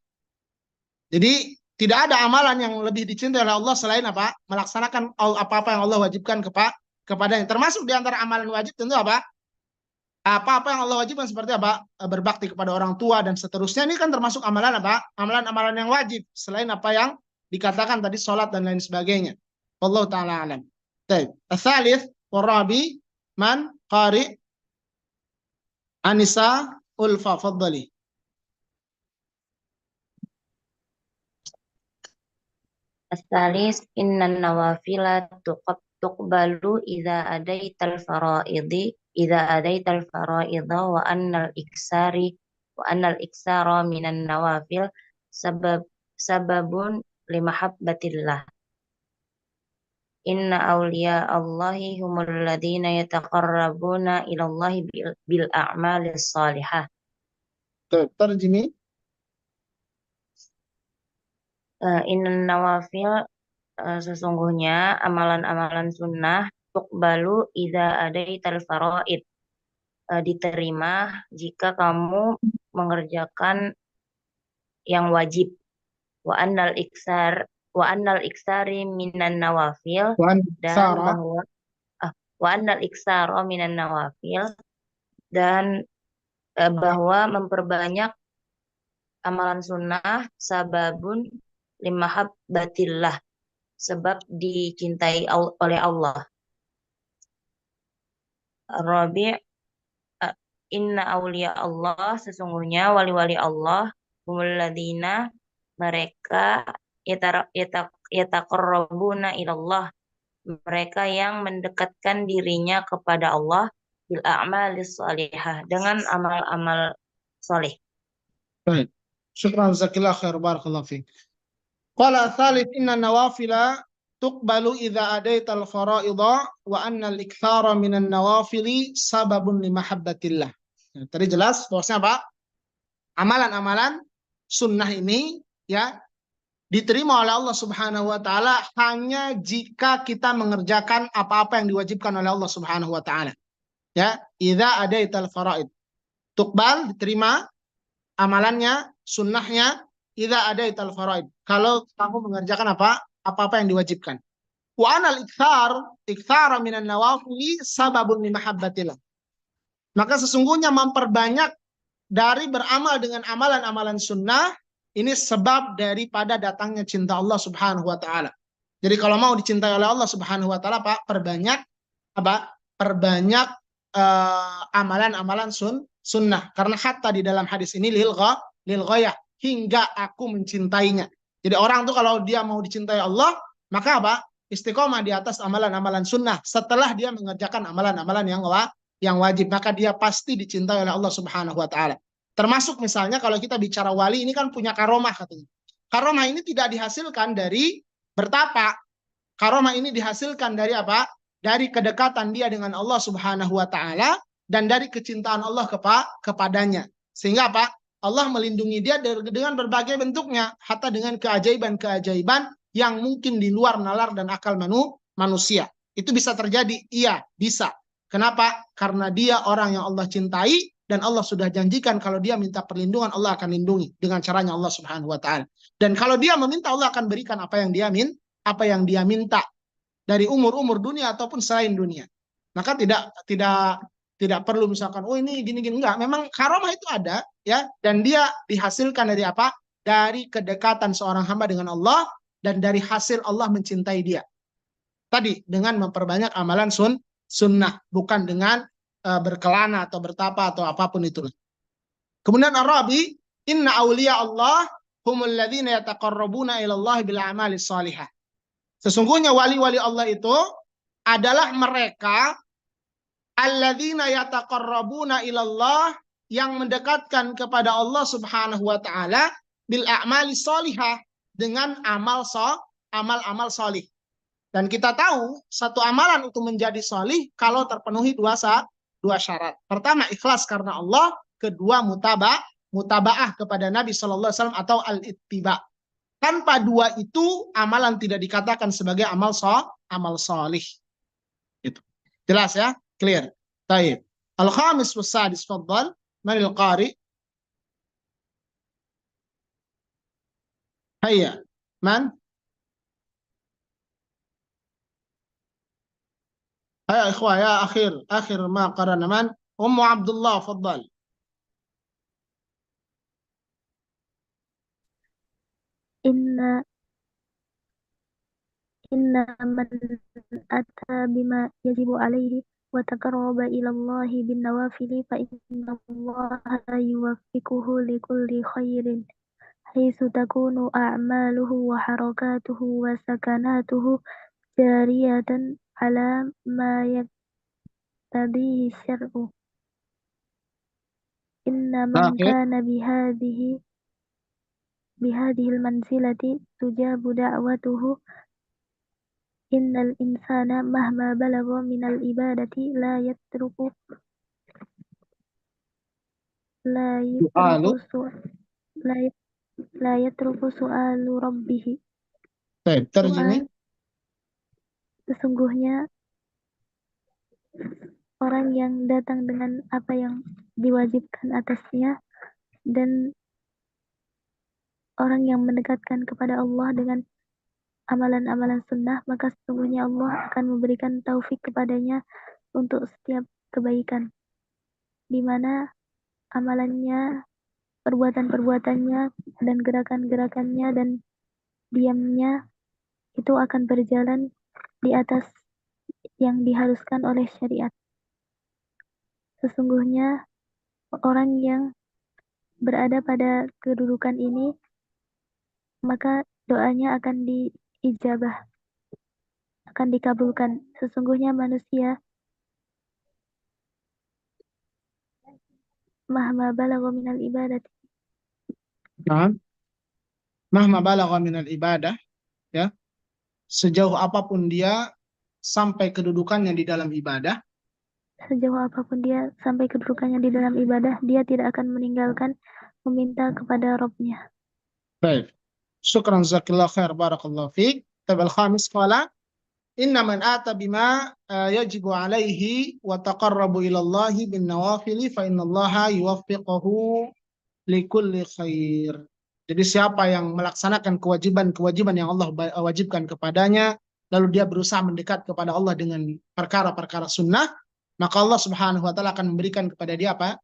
Jadi tidak ada amalan yang lebih dicintai oleh Allah selain apa? Melaksanakan apa-apa yang Allah wajibkan kepadanya. Termasuk di antara amalan wajib tentu apa? Apa-apa yang Allah wajibkan seperti apa? Berbakti kepada orang tua dan seterusnya. Ini kan termasuk amalan apa? Amalan-amalan yang wajib selain apa yang dikatakan tadi salat dan lain sebagainya. Wallahu taala alam. Baik. Ats-tsalits warabi man qari Anisa Ulfa faddali. As-salis innan nawafila tuqbalu idza adaital faraidha wa annal iksara minan nawafil sababun limahabbatillah. Inna awliya Allahi humul ladhina yataqarrabuna ilallahi bil a'malis salihah. Terjemah. Inna nawafil sesungguhnya amalan-amalan sunnah tuqbalu idza adaital faraid, diterima jika kamu mengerjakan yang wajib. Wa annal iksari minan nawafil, dan bahwa wa annal iksara minan nawafil, dan bahwa memperbanyak amalan sunnah sababun limahabbatillah, sebab dicintai oleh Allah. Rabi' inna awliya Allah, sesungguhnya wali-wali Allah, humul ladina, mereka yataqarrabuna ilallah, mereka yang mendekatkan dirinya kepada Allah bil a'malis salihah, dengan amal-amal soleh. Baik. Syukran jazakallahu khair, barakallahu fiik. Qala tsalits inna nawafila tuqbalu idza adaital faraidha wa anna al-iktsara minan nawafili sababun limahabbatillah. Tadi jelas bahwasanya apa? Amalan-amalan sunnah ini ya diterima oleh Allah Subhanahu wa taala hanya jika kita mengerjakan apa-apa yang diwajibkan oleh Allah Subhanahu wa taala. Ya, idza adaital faraid. Tuqbal, diterima amalannya, sunnahnya, idza adaital faraid. Kalau kamu mengerjakan apa-apa yang diwajibkan. Wa anal iktsara minan nawafili sababun limahabbatillah. Maka sesungguhnya memperbanyak dari beramal dengan amalan-amalan sunnah ini sebab daripada datangnya cinta Allah Subhanahu wa taala. Jadi kalau mau dicintai oleh Allah Subhanahu wa taala, Pak, perbanyak amalan-amalan sunnah. Karena hatta di dalam hadis ini lil ghayah, hingga aku mencintainya. Jadi orang tuh kalau dia mau dicintai Allah, maka apa? Istiqomah di atas amalan-amalan sunnah. Setelah dia mengerjakan amalan-amalan yang wajib, maka dia pasti dicintai oleh Allah Subhanahu wa taala. Termasuk misalnya kalau kita bicara wali, ini kan punya karomah katanya. Karomah ini tidak dihasilkan dari bertapa. Karomah ini dihasilkan dari apa? Dari kedekatan dia dengan Allah Subhanahu wa taala dan dari kecintaan Allah kepadanya. Sehingga apa? Allah melindungi dia dengan berbagai bentuknya, hatta dengan keajaiban-keajaiban yang mungkin di luar nalar dan akal manusia. Itu bisa terjadi? Iya, bisa. Kenapa? Karena dia orang yang Allah cintai, dan Allah sudah janjikan kalau dia minta perlindungan, Allah akan lindungi dengan caranya Allah Subhanahu wa taala. Dan kalau dia meminta, Allah akan berikan apa yang dia minta dari umur dunia ataupun selain dunia. Maka tidak perlu misalkan ini gini-gini, enggak. Memang karomah itu ada ya, dan dia dihasilkan dari apa? Dari kedekatan seorang hamba dengan Allah dan dari hasil Allah mencintai dia. Tadi dengan memperbanyak amalan sunnah, bukan dengan berkelana atau bertapa atau apapun itu. Kemudian Ar-Rabi, inna awliya Allah humul ladzina yataqarrabuna ila Allah bil a'mali shalihah. Sesungguhnya wali-wali Allah itu adalah mereka alladzina yataqarrabuna ila Allah, yang mendekatkan kepada Allah Subhanahu wa taala bil a'mali shalihah, dengan amal-amal shalih. Dan kita tahu satu amalan itu menjadi shalih kalau terpenuhi dua syarat. Pertama, ikhlas karena Allah. Kedua, mutaba'ah kepada Nabi SAW atau al-ittiba. Tanpa dua itu, amalan tidak dikatakan sebagai amal salih. Itu. Jelas ya? Clear. Baik. الخامس والسادس تفضل. من القارئ؟ هيا، من؟ هيا إخوة، يا آخر ما قرأنا، من؟ أم عبد الله، فضل. إن من أتى بما يجب عليه وتقرب إلى الله بالنوافل فإن الله يوفقه لكل خير حيث تكون أعماله وحركاته وسكناته جارية على ما يقتضيه الشرع. إن من كان بهذه المنزلة تجاب دعوته. إن الإنسان مهما بلغ من العبادة لا يترك سؤال ربه. طيب ترجمة. Sesungguhnya orang yang datang dengan apa yang diwajibkan atasnya dan orang yang mendekatkan kepada Allah dengan amalan-amalan sunnah, maka sesungguhnya Allah akan memberikan taufik kepadanya untuk setiap kebaikan, di mana amalannya, perbuatan-perbuatannya, dan gerakan-gerakannya dan diamnya itu akan berjalan di atas yang diharuskan oleh syariat. Sesungguhnya orang yang berada pada kedudukan ini, maka doanya akan diijabah, akan dikabulkan. Sesungguhnya manusia mahma balagha minal ibadah. Mahma balagha minal ibadah, ya. Sejauh apapun dia sampai kedudukannya di dalam ibadah. Sejauh apapun dia sampai kedudukannya di dalam ibadah, dia tidak akan meninggalkan meminta kepada Rabb-Nya. Baik. Syukran jazakallahu khair, barakallahu fiik. Tabal khamis qala inna man ata bima yajibu alaihi wa taqarrabu ila Allah bin nawafil fa innallaha yuwaffiquhu likulli khair. Jadi siapa yang melaksanakan kewajiban-kewajiban yang Allah wajibkan kepadanya, lalu dia berusaha mendekat kepada Allah dengan perkara-perkara sunnah, maka Allah Subhanahu wa taala akan memberikan kepada dia apa?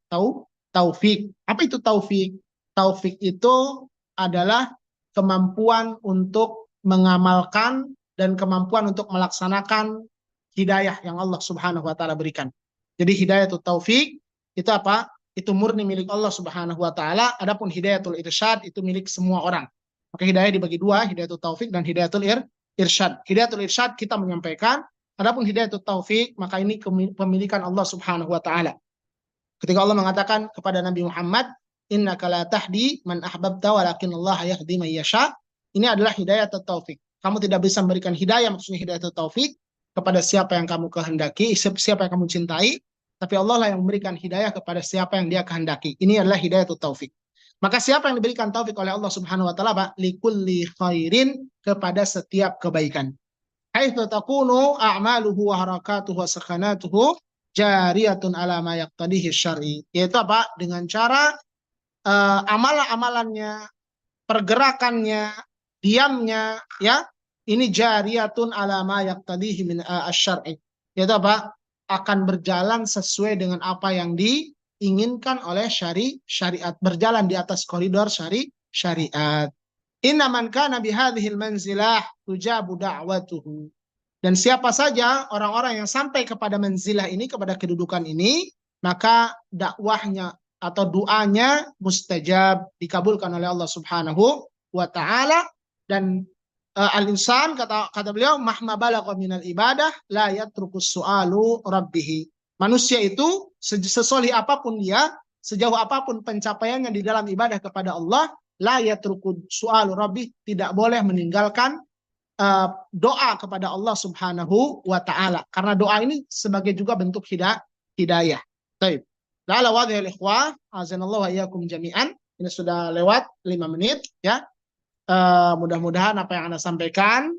Taufik. Apa itu taufik? Taufik itu adalah kemampuan untuk mengamalkan dan kemampuan untuk melaksanakan hidayah yang Allah Subhanahu wa taala berikan. Jadi hidayatul taufik itu apa? Itu murni milik Allah Subhanahu wa taala. Adapun hidayatul irsyad itu milik semua orang. Maka hidayah dibagi dua, hidayatul taufik dan hidayatul irsyad. Hidayatul irsyad kita menyampaikan, adapun hidayatul taufik maka ini kepemilikan Allah Subhanahu wa taala. Ketika Allah mengatakan kepada Nabi Muhammad, innaka la tahdi man ahbabta walakin Allah yahdi man yasha. Ini adalah hidayatul taufik. Kamu tidak bisa memberikan hidayah, maksudnya hidayatul taufik, kepada siapa yang kamu kehendaki, siapa yang kamu cintai, tapi Allah lah yang memberikan hidayah kepada siapa yang dia kehendaki. Ini adalah hidayatul taufik. Maka siapa yang diberikan taufik oleh Allah Subhanahu wa taala, likulli khairin, kepada setiap kebaikan. Haitsu takunu a'maluhu wa harakatuhu wa sakanatuhu jariyatun ala ma yaqtadihi syar'i. Yaitu apa? Dengan cara amalan-amalannya, pergerakannya, diamnya, ya, ini jariyatun ala ma yaqtadihi min asy-syar'i. Yaitu apa? Akan berjalan sesuai dengan apa yang diinginkan oleh syariat, berjalan di atas koridor syariat. Inna man kana bihadhil manzilah tujabu da'watuhu. Dan siapa saja orang-orang yang sampai kepada manzilah ini, kepada kedudukan ini, maka dakwahnya atau doanya mustajab, dikabulkan oleh Allah Subhanahu wa taala. Dan al-insan, kata beliau, mahma balagha minal ibadah la yatrukus su'alu rabbih. Manusia itu sesolih apapun dia, sejauh apapun pencapaiannya di dalam ibadah kepada Allah, la yatrukus su'alu rabbih, tidak boleh meninggalkan doa kepada Allah Subhanahu wa taala. Karena doa ini sebagai juga bentuk hidayah. Baik. La'alla wadhihil ikhwah, azanallahu wa iyyakum jami'an. Ini sudah lewat 5 menit, ya. Mudah-mudahan apa yang Anda sampaikan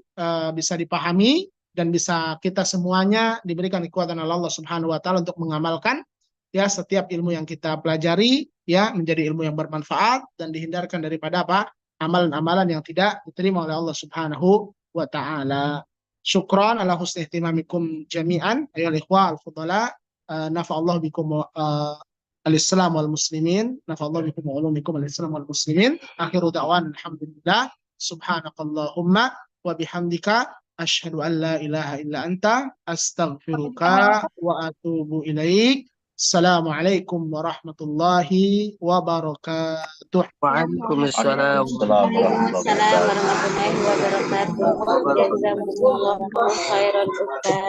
bisa dipahami dan bisa kita semuanya diberikan kekuatan oleh Allah Subhanahu wa taala untuk mengamalkan. ya setiap ilmu yang kita pelajari ya menjadi ilmu yang bermanfaat dan dihindarkan daripada apa? Amalan-amalan yang tidak diterima oleh Allah Subhanahu wa taala. Syukran ala husni ihtimamikum jami'an ayol ikhwah al-fudala. Nafa'allahu bikum al-islam wal muslimin. Nafa'allahu bikum wa ulumikum al-islam wal muslimin. Akhiru da'wan alhamdulillah. Subhanakallahumma wa bihamdika asyhadu an la ilaha illa anta astaghfiruka wa atubu ilaik. Assalamualaikum warahmatullahi wabarakatuh. Waalaikumsalam. Waalaikumsalam warahmatullahi wabarakatuh. Jazakumullahu khairan Ustaz.